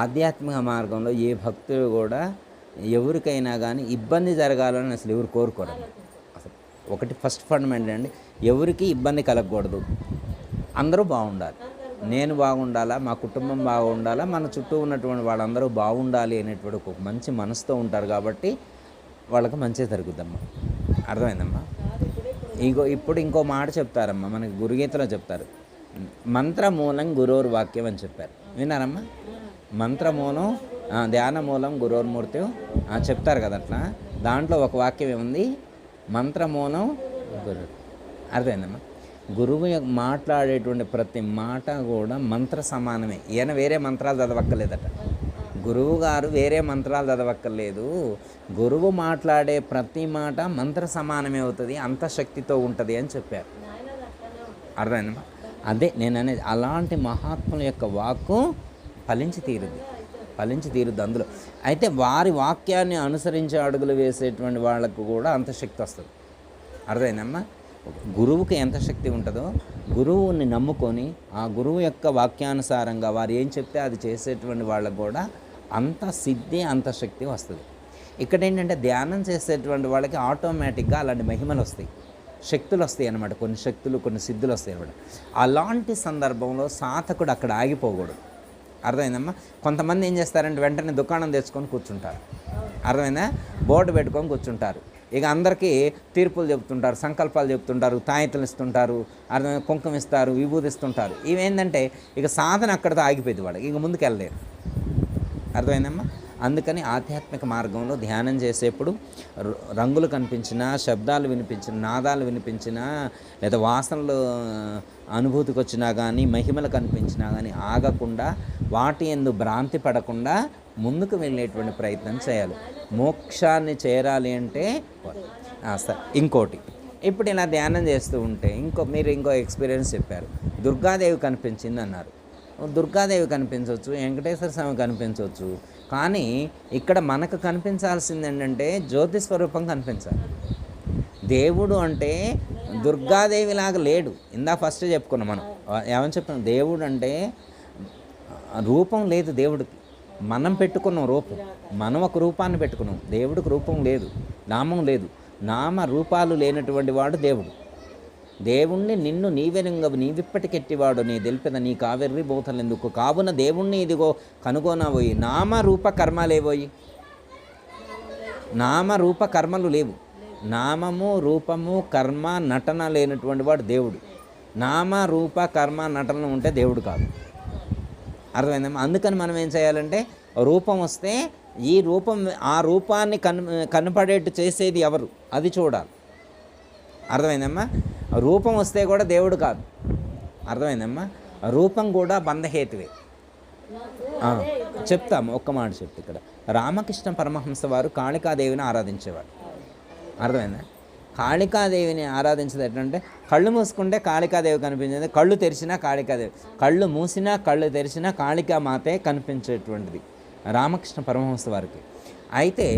ఆధ్యాత్మిక మార్గంలో ఏ భక్తుడు కూడా ఎవరికైనా కానీ ఇబ్బంది జరగాలని అసలు ఎవరు కోరుకోరు. అసలు ఒకటి ఫస్ట్ ఫండమెంట్ అండి, ఎవరికి ఇబ్బంది కలగకూడదు, అందరూ బాగుండాలి. నేను బాగుండాలా, మా కుటుంబం బాగుండాలా, మన చుట్టూ ఉన్నటువంటి వాళ్ళందరూ బాగుండాలి అనేటువంటి ఒక మంచి మనసుతో ఉంటారు కాబట్టి వాళ్ళకి మంచి జరుగుద్దమ్మా. అర్థమైందమ్మా? ఇప్పుడు ఇంకో మాట చెప్తారమ్మా, మనకి గురుగీతలో చెప్తారు, మంత్రమూలం గురోర్ వాక్యం అని చెప్పారు. విన్నారమ్మా? మంత్రమూలం ధ్యానమూలం గురోర్మూర్తి చెప్తారు కదా. అట్లా దాంట్లో ఒక వాక్యం ఏముంది, మంత్రమూలం గురు. అర్థమైందమ్మా? గురువు మాట్లాడేటువంటి ప్రతి మాట కూడా మంత్ర సమానమే. ఈయన వేరే మంత్రాలు చదవక్కర్లేదట, గురువు గారు వేరే మంత్రాలు చదవక్కర్లేదు. గురువు మాట్లాడే ప్రతి మాట మంత్ర సమానమే అవుతుంది, అంత శక్తితో ఉంటుంది అని చెప్పారు. అర్థమైందమ్మా? అదే నేను అనేది, అలాంటి మహాత్ముల యొక్క వాక్కు ఫలించి తీరుద్ది అందులో. అయితే వారి వాక్యాన్ని అనుసరించి అడుగులు వేసేటువంటి వాళ్ళకు కూడా అంత శక్తి వస్తుంది. అర్థమైందమ్మా? గురువుకి ఎంత శక్తి ఉంటుందో, గురువుని నమ్ముకొని ఆ గురువు యొక్క వాక్యానుసారంగా వారు ఏం చెప్తే అది చేసేటువంటి వాళ్ళకు కూడా అంత సిద్ధి, అంత శక్తి వస్తుంది. ఇక్కడ ఏంటంటే ధ్యానం చేసేటువంటి వాళ్ళకి ఆటోమేటిక్గా అలాంటి మహిమలు వస్తాయి, శక్తులు వస్తాయి అన్నమాట. కొన్ని శక్తులు, కొన్ని సిద్ధులు వస్తాయి అన్నమాట. అలాంటి సందర్భంలో సాధకుడు అక్కడ ఆగిపోకూడదు. అర్థమైందమ్మా? కొంతమంది ఏం చేస్తారంటే వెంటనే దుకాణం తెచ్చుకొని కూర్చుంటారు. అర్థమైందా? బోర్డు పెట్టుకొని కూర్చుంటారు. ఇక అందరికీ తీర్పులు చెప్తుంటారు, సంకల్పాలు చెప్తుంటారు, తాయితలు ఇస్తుంటారు, అర్థం కుంకుమ ఇస్తారు, విభూతి ఇస్తుంటారు. ఇవేంటంటే ఇక సాధన అక్కడితో ఆగిపోయింది, వాడు ఇక ముందుకు వెళ్ళలేరు. అర్థమైందమ్మా? అందుకని ఆధ్యాత్మిక మార్గంలో ధ్యానం చేసేప్పుడు రంగులు కనిపించినా, శబ్దాలు వినిపించినా, నాదాలు వినిపించినా, లేదా వాసనలు అనుభూతికి వచ్చినా కానీ, మహిమలు కనిపించినా కానీ ఆగకుండా, వాటి యందు భ్రాంతి పడకుండా ముందుకు వెళ్ళేటువంటి ప్రయత్నం చేయాలి. మోక్షాన్ని చేరాలి అంటే ఇంకోటి, ఇప్పుడు ఇలా ధ్యానం చేస్తూ ఉంటే మీరు ఇంకో ఎక్స్పీరియన్స్ చెప్పారు. దుర్గాదేవి కనిపించింది అన్నారు. దుర్గాదేవి కనిపించవచ్చు, వెంకటేశ్వర స్వామి కనిపించవచ్చు, కానీ ఇక్కడ మనకు కనిపించాల్సింది ఏంటంటే జ్యోతి స్వరూపం కనిపించాలి. దేవుడు అంటే దుర్గాదేవి లాగా లేడు. ఫస్ట్ చెప్పుకున్నాం మనం. ఏమని చెప్తున్నాం? దేవుడు అంటే రూపం లేదు దేవుడికి. మనం పెట్టుకున్నాం రూపం. మనం ఒక రూపాన్ని పెట్టుకున్నాం. దేవుడికి రూపం లేదు, నామం లేదు. నామ రూపాలు లేనటువంటి వాడు దేవుడు. దేవుణ్ణి నిన్ను నీవెనుంగవు నీవిప్పటికెట్టివాడు నీ తెలిపిన నీ కావెర్రి బోతలెందుకు కావున దేవుణ్ణి ఇదిగో కనుగొనబోయి. నామరూప కర్మలేవోయి? నామరూప కర్మలు లేవు. నామము, రూపము, కర్మ, నటన లేనటువంటి వాడు దేవుడు. నామ, రూప, కర్మ, నటన ఉంటే దేవుడు కాదు. అర్థమైందమ్మా? అందుకని మనం ఏం చేయాలంటే, రూపం వస్తే ఈ రూపం, ఆ రూపాన్ని కనపడేట్టు చేసేది ఎవరు, అది చూడాలి. అర్థమైందమ్మా? రూపం వస్తే కూడా దేవుడు కాదు. అర్థమైందమ్మా? రూపం కూడా బంధహేతువే. చెప్తాము, ఒక్క మాట చెప్తే, ఇక్కడ రామకృష్ణ పరమహంస వారు కాళికాదేవిని ఆరాధించేవారు. అర్థమైందా? కాళికాదేవిని ఆరాధించేది ఎట్లంటే, కళ్ళు మూసుకుంటే కాళికాదేవి కనిపించేది, కళ్ళు తెరిచినా కాళికాదేవి, కళ్ళు మూసినా కళ్ళు తెరిచినా కాళికామాతే కనిపించేటువంటిది రామకృష్ణ పరమహంస వారికి. అయితే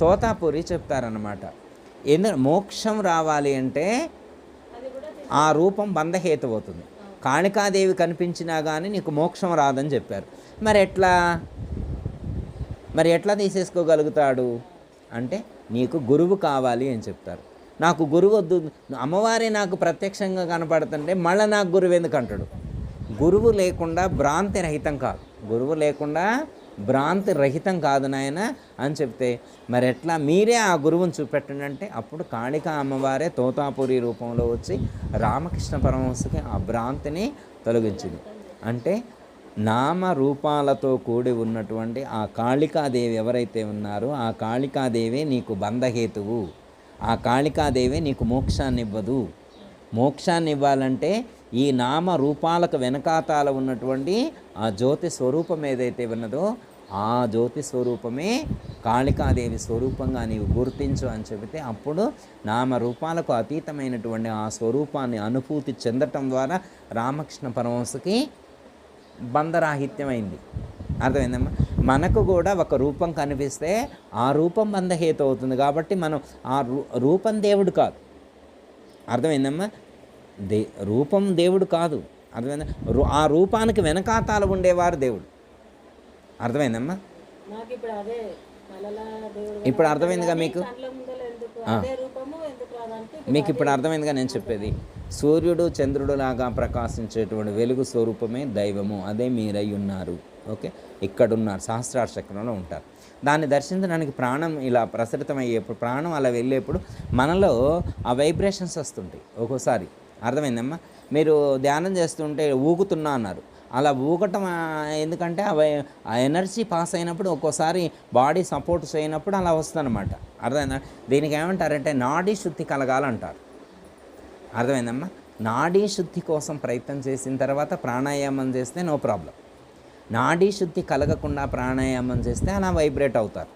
తోతాపూరి చెప్తారన్నమాట, మోక్షం రావాలి అంటే ఆ రూపం బంధహేతు అవుతుంది. కాళికాదేవి కనిపించినా కానీ నీకు మోక్షం రాదని చెప్పారు. మరి ఎట్లా తీసేసుకోగలుగుతాడు అంటే, నీకు గురువు కావాలి అని చెప్తారు. నాకు గురువు వద్దు, అమ్మవారే నాకు ప్రత్యక్షంగా కనపడుతుంటే మళ్ళీ నాకు గురువు ఎందుకు అంటాడు? గురువు లేకుండా భ్రాంతి రహితం కాదు. గురువు లేకుండా భ్రాంతి రహితం కాదు నాయన అని చెప్తే, మరి ఎట్లా? మీరే ఆ గురువుని చూపెట్టండి అంటే, అప్పుడు కాళికా అమ్మవారే తోతాపురి రూపంలో వచ్చి రామకృష్ణ పరమహంసకి ఆ భ్రాంతిని తొలగించింది. అంటే నామ రూపాలతో కూడి ఉన్నటువంటి ఆ కాళికాదేవి ఎవరైతే ఉన్నారో ఆ కాళికాదేవి నీకు బంధహేతువు. ఆ కాళికాదేవి నీకు మోక్షాన్ని ఇవ్వదు. మోక్షాన్ని ఇవ్వాలంటే ఈ నామ రూపాలకు వెనకాతాల ఉన్నటువంటి ఆ జ్యోతి స్వరూపం ఏదైతే ఉన్నదో ఆ జ్యోతి స్వరూపమే కాళికాదేవి స్వరూపంగా నీవు గుర్తించు అని చెబితే, అప్పుడు నామరూపాలకు అతీతమైనటువంటి ఆ స్వరూపాన్ని అనుభూతి చెందటం ద్వారా రామకృష్ణ పరమహంసకి బంధరాహిత్యమైంది. అర్థమైందమ్మా? మనకు కూడా ఒక రూపం కనిపిస్తే ఆ రూపం బంధహేతు అవుతుంది. కాబట్టి మనం ఆ రూపం దేవుడు కాదు. అర్థమైందమ్మా? రూపం దేవుడు కాదు. అర్థమైందా? ఆ రూపానికి వెనకాతాల ఉండేవారు దేవుడు. అర్థమైందమ్మా? ఇప్పుడు అర్థమైందిగా మీకు? మీకు ఇప్పుడు అర్థమైందిగా నేను చెప్పేది? సూర్యుడు చంద్రుడు లాగా ప్రకాశించేటువంటి వెలుగు స్వరూపమే దైవము. అదే మీరై ఉన్నారు. ఓకే, ఇక్కడున్నారు, సహస్రార చక్రంలో ఉంటారు. దాన్ని దర్శించడానికి ప్రాణం ఇలా ప్రసరితమయ్యేప్పుడు, ప్రాణం అలా వెళ్ళేప్పుడు మనలో ఆ వైబ్రేషన్స్ వస్తుంటాయి ఒక్కోసారి. అర్థమైందమ్మా? మీరు ధ్యానం చేస్తుంటే ఊగుతున్నా అన్నారు. అలా ఊగటం ఎందుకంటే ఆ ఎనర్జీ పాస్ అయినప్పుడు ఒక్కోసారి బాడీ సపోర్ట్ చేయనప్పుడు అలా వస్తుందన్నమాట. అర్థమైందా? దీనికి ఏమంటారంటే నాడీ శుద్ధి కలగాలంటారు. అర్థమైందమ్మా? నాడీ శుద్ధి కోసం ప్రయత్నం చేసిన తర్వాత ప్రాణాయామం చేస్తే నో ప్రాబ్లం. నాడీ శుద్ధి కలగకుండా ప్రాణాయామం చేస్తే అలా వైబ్రేట్ అవుతారు.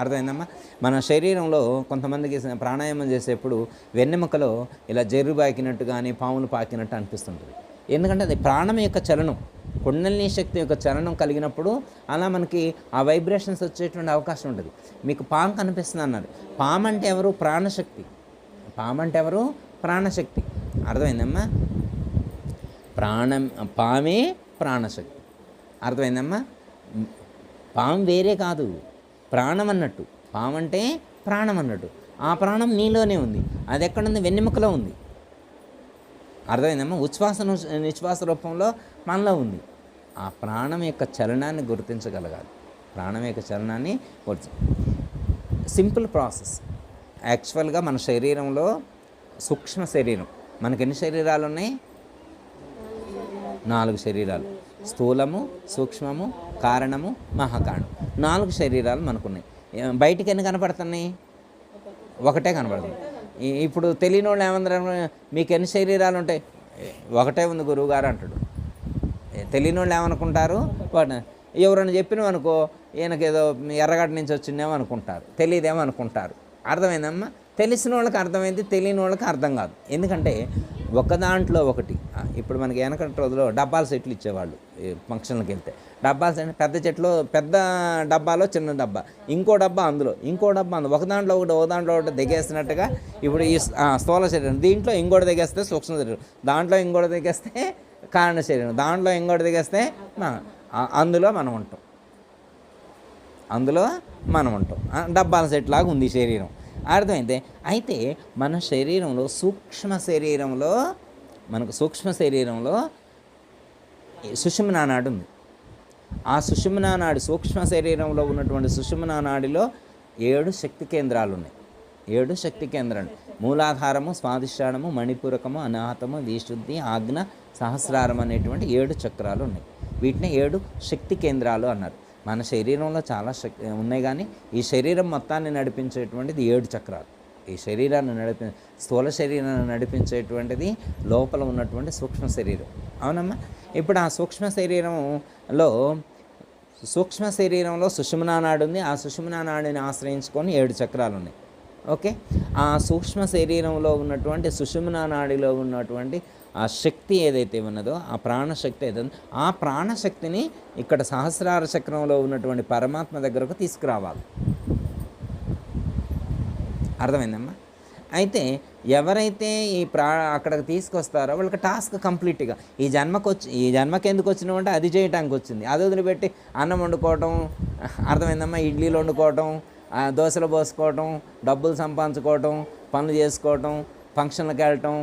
అర్థమైందమ్మా? మన శరీరంలో కొంతమందికి ప్రాణాయామం చేసేప్పుడు వెన్నెముకలో ఇలా జర్రు పాకినట్టు కానీ పాములు పాకినట్టు అనిపిస్తుంటుంది. ఎందుకంటే అది ప్రాణం యొక్క చలనం, కుండలిని శక్తి యొక్క చలనం కలిగినప్పుడు అలా మనకి ఆ వైబ్రేషన్స్ వచ్చేటువంటి అవకాశం ఉంటుంది. మీకు పాము కనిపిస్తుంది అన్నారు. పాము అంటే ఎవరు? ప్రాణశక్తి. పాము అంటే ఎవరు? ప్రాణశక్తి. అర్థమైందమ్మా? పామే ప్రాణశక్తి. అర్థమైందమ్మా? పాము వేరే కాదు, ప్రాణం అన్నట్టు. పాము అంటే ప్రాణం అన్నట్టు. ఆ ప్రాణం నీలోనే ఉంది. అది ఎక్కడుంది? వెన్నెముకలో ఉంది. అర్థమైందమ్మా? ఉచ్ఛ్వాస నిశ్వాస రూపంలో మనలో ఉంది. ఆ ప్రాణం యొక్క చలనాన్ని గుర్తించగలగాలి. ప్రాణం యొక్క చలనాన్ని సింపుల్ ప్రాసెస్. యాక్చువల్గా మన శరీరంలో సూక్ష్మ శరీరం, మనకి ఎన్ని శరీరాలు ఉన్నాయి? 4 శరీరాలు. స్థూలము, సూక్ష్మము, కారణము, మహాకారణం 4 శరీరాలు మనకున్నాయి. బయటికి ఎన్ని కనపడుతున్నాయి? ఒకటే కనపడుతుంది. ఇప్పుడు తెలియని వాళ్ళు ఏమంటారు, మీకు ఎన్ని శరీరాలు ఉంటాయి? ఒకటే ఉంది గురువుగారు అంటాడు. తెలియని వాళ్ళు ఏమనుకుంటారు, ఎవరైనా చెప్పినామనుకో ఈయనకేదో ఎర్రగడ్డ నుంచి వచ్చిందేమో అనుకుంటారు, తెలియదేమో అనుకుంటారు. అర్థమైందమ్మా? తెలిసిన వాళ్ళకి అర్థమైంది, తెలియని వాళ్ళకి అర్థం కాదు. ఎందుకంటే ఒక దాంట్లో ఒకటి. ఇప్పుడు మనకి వెనకటి రోజులో డబ్బాల సెట్లు ఇచ్చేవాళ్ళు ఫంక్షన్లకు వెళ్తే. డబ్బాల సెట్ పెద్ద చెట్లు, పెద్ద డబ్బాలో చిన్న డబ్బా, ఇంకో డబ్బా అందులో, ఇంకో డబ్బా అందులో, ఒక దాంట్లో ఒకటి దిగేసినట్టుగా ఇప్పుడు ఈ స్థూల శరీరం, దీంట్లో ఇంకోటి దిగేస్తే సూక్ష్మ శరీరం, దాంట్లో ఇంకోటి దిగేస్తే కారణ శరీరం, దాంట్లో ఇంకోటి దిగేస్తే అందులో మనం ఉంటాం. డబ్బాల సెట్ లాగా ఉంది శరీరం. అర్థమైంది? అయితే మన శరీరంలో మనకు సూక్ష్మ శరీరంలో సుషుమ్నా నాడి ఉంది. ఆ సుషుమ్నా నాడి, సూక్ష్మ శరీరంలో ఉన్నటువంటి సుషుమ్నా నాడిలో 7 శక్తి కేంద్రాలు ఉన్నాయి. 7 శక్తి కేంద్రాలు: మూలాధారము, స్వాదిష్టానము, మణిపూరకము, అనాహతము, విశుద్ధి, ఆజ్ఞ, సహస్రారం అనేటువంటి 7 చక్రాలు ఉన్నాయి. వీటిని 7 శక్తి కేంద్రాలు అన్నారు. మన శరీరంలో చాలా శక్తి ఉన్నాయి, కానీ ఈ శరీరం మొత్తాన్ని నడిపించేటువంటిది 7 చక్రాలు. ఈ శరీరాన్ని స్థూల శరీరాన్ని నడిపించేటువంటిది లోపల ఉన్నటువంటి సూక్ష్మ శరీరం. అవునమ్మా? ఇప్పుడు ఆ సూక్ష్మ శరీరంలో సుషుమ్నా నాడి ఉంది. ఆ సుషుమ్నా నాడిని ఆశ్రయించుకొని 7 చక్రాలు ఉన్నాయి. ఓకే. ఆ సూక్ష్మ శరీరంలో ఉన్నటువంటి సుషుమ్నా నాడిలో ఉన్నటువంటి ఆ శక్తి ఏదైతే ఉన్నదో, ఆ ప్రాణశక్తి ఏదైతే, ఆ ప్రాణశక్తిని ఇక్కడ సహస్రార చక్రంలో ఉన్నటువంటి పరమాత్మ దగ్గరకు తీసుకురావాలి. అర్థమైందమ్మా? అయితే ఎవరైతే అక్కడికి తీసుకొస్తారో వాళ్ళకి టాస్క్ కంప్లీట్గా ఈ జన్మకి ఎందుకు వచ్చినామంటే అది చేయటానికి వచ్చింది. అది వదిలిపెట్టి అన్నం వండుకోవటం, అర్థమైందమ్మా, ఇడ్లీలు వండుకోవటం, దోశలు పోసుకోవటం, డబ్బులు సంపాదించుకోవటం, పనులు చేసుకోవటం, ఫంక్షన్లకు వెళ్ళటం,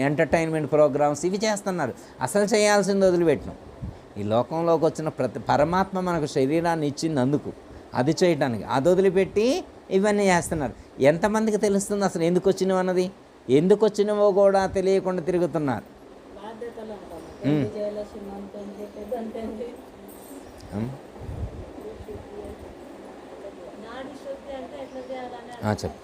ఎంటర్టైన్మెంట్ ప్రోగ్రామ్స్ ఇవి చేస్తున్నారు. అసలు చేయాల్సింది వదిలిపెట్టినాం. ఈ లోకంలోకి వచ్చిన పరమాత్మ మనకు శరీరాన్ని ఇచ్చినందుకు అది చేయటానికి, అది వదిలిపెట్టి ఇవన్నీ చేస్తున్నారు. ఎంతమందికి తెలుస్తుంది అసలు ఎందుకు వచ్చినవి అన్నది? ఎందుకు వచ్చినవో కూడా తెలియకుండా తిరుగుతున్నారు. చెప్పు,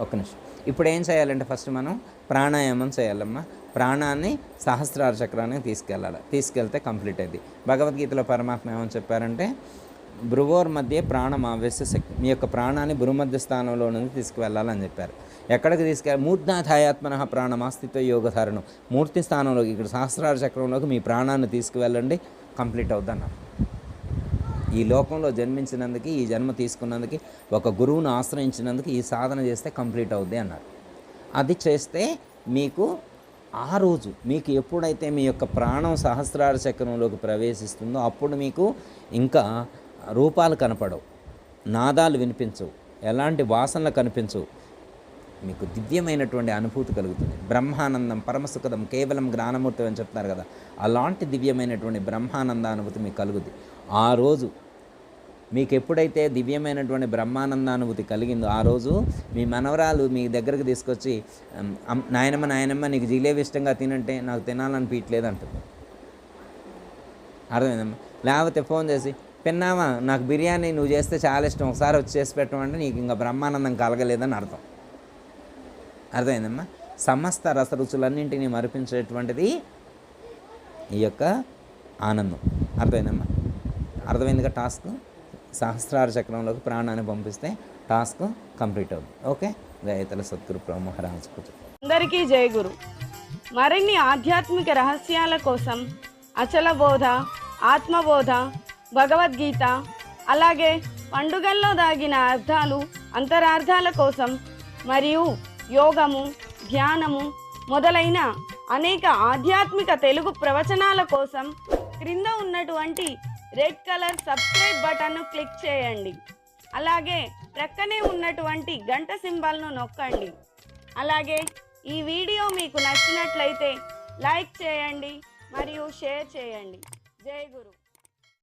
ఒక్క నిమిషం. ఇప్పుడు ఏం చేయాలంటే ఫస్ట్ మనం ప్రాణాయామం చేయాలమ్మా. ప్రాణాన్ని సహస్రార చక్రానికి తీసుకెళ్తే కంప్లీట్ అయింది. భగవద్గీతలో పరమాత్మ ఏమని చెప్పారంటే, భ్రువోర్ మధ్య ప్రాణం ఆవేశ శక్తి, మీ యొక్క ప్రాణాన్ని భ్రుమధ్య స్థానంలో నుంచి తీసుకువెళ్ళాలని చెప్పారు. ఎక్కడికి మూర్ధాధ్యాత్మన ప్రాణమాస్థితో యోగధారణం, మూర్తి స్థానంలోకి, ఇక్కడ సహస్రార చక్రంలోకి మీ ప్రాణాన్ని తీసుకువెళ్ళండి, కంప్లీట్ అవుద్దన్నారు. ఈ లోకంలో జన్మించినందుకు, ఈ జన్మ తీసుకున్నందుకు, ఒక గురువును ఆశ్రయించినందుకు ఈ సాధన చేస్తే కంప్లీట్ అవుద్ది అన్నారు. అది చేస్తే మీకు ఆ రోజు మీకు ఎప్పుడైతే మీ యొక్క ప్రాణం సహస్రార చక్రంలోకి ప్రవేశిస్తుందో అప్పుడు మీకు ఇంకా రూపాలు కనపడవు, నాదాలు వినిపించవు, ఎలాంటి వాసనలు కనిపించవు. మీకు దివ్యమైనటువంటి అనుభూతి కలుగుతుంది. బ్రహ్మానందం పరమసుఖదం కేవలం జ్ఞానమూర్తి అని చెప్తారు కదా, అలాంటి దివ్యమైనటువంటి బ్రహ్మానంద అనుభూతి మీకు కలుగుద్ది. ఆ రోజు మీకు ఎప్పుడైతే దివ్యమైనటువంటి బ్రహ్మానందానుభూతి కలిగిందో ఆ రోజు మీ మనవరాలు మీ దగ్గరకు తీసుకొచ్చి, నాయనమ్మ నీకు జిలేబీ ఇష్టంగా తినంటే నాకు తినాలనిపించలేదు అంటుంది. అర్థమైందమ్మా? లేకపోతే ఫోన్ చేసి, పిన్నామా నాకు బిర్యానీ నువ్వు చేస్తే చాలా ఇష్టం, ఒకసారి వచ్చి చేసి పెట్టమంటే నీకు ఇంకా బ్రహ్మానందం కలగలేదని అర్థం. అర్థమైందమ్మా? సమస్త రసరుచులన్నింటినీ మరిపించేటువంటిది ఈ యొక్క ఆనందం. అర్థమైందమ్మా? అర్థమైందిగా టాస్క్? సహస్రార చక్రంలోకి ప్రాణాన్ని పంపిస్తే టాస్క్ కంప్లీట్ అవుతుంది. ఓకే. జయతల సద్గురు మహారాజ్. అందరికీ జై గురు. మరిన్ని ఆధ్యాత్మిక రహస్యాల కోసం అచల బోధ, ఆత్మబోధ, భగవద్గీత, అలాగే పండుగల్లో దాగిన అర్థాలు, అంతరార్థాల కోసం మరియు యోగము, ధ్యానము మొదలైన అనేక ఆధ్యాత్మిక తెలుగు ప్రవచనాల కోసం క్రింద ఉన్నటువంటి రెడ్ కలర్ సబ్స్క్రైబ్ బటన్ను క్లిక్ చేయండి. అలాగే ప్రక్కనే ఉన్నటువంటి గంట సింబల్ను నొక్కండి. అలాగే ఈ వీడియో మీకు నచ్చినట్లయితే లైక్ చేయండి మరియు షేర్ చేయండి. జై గురు.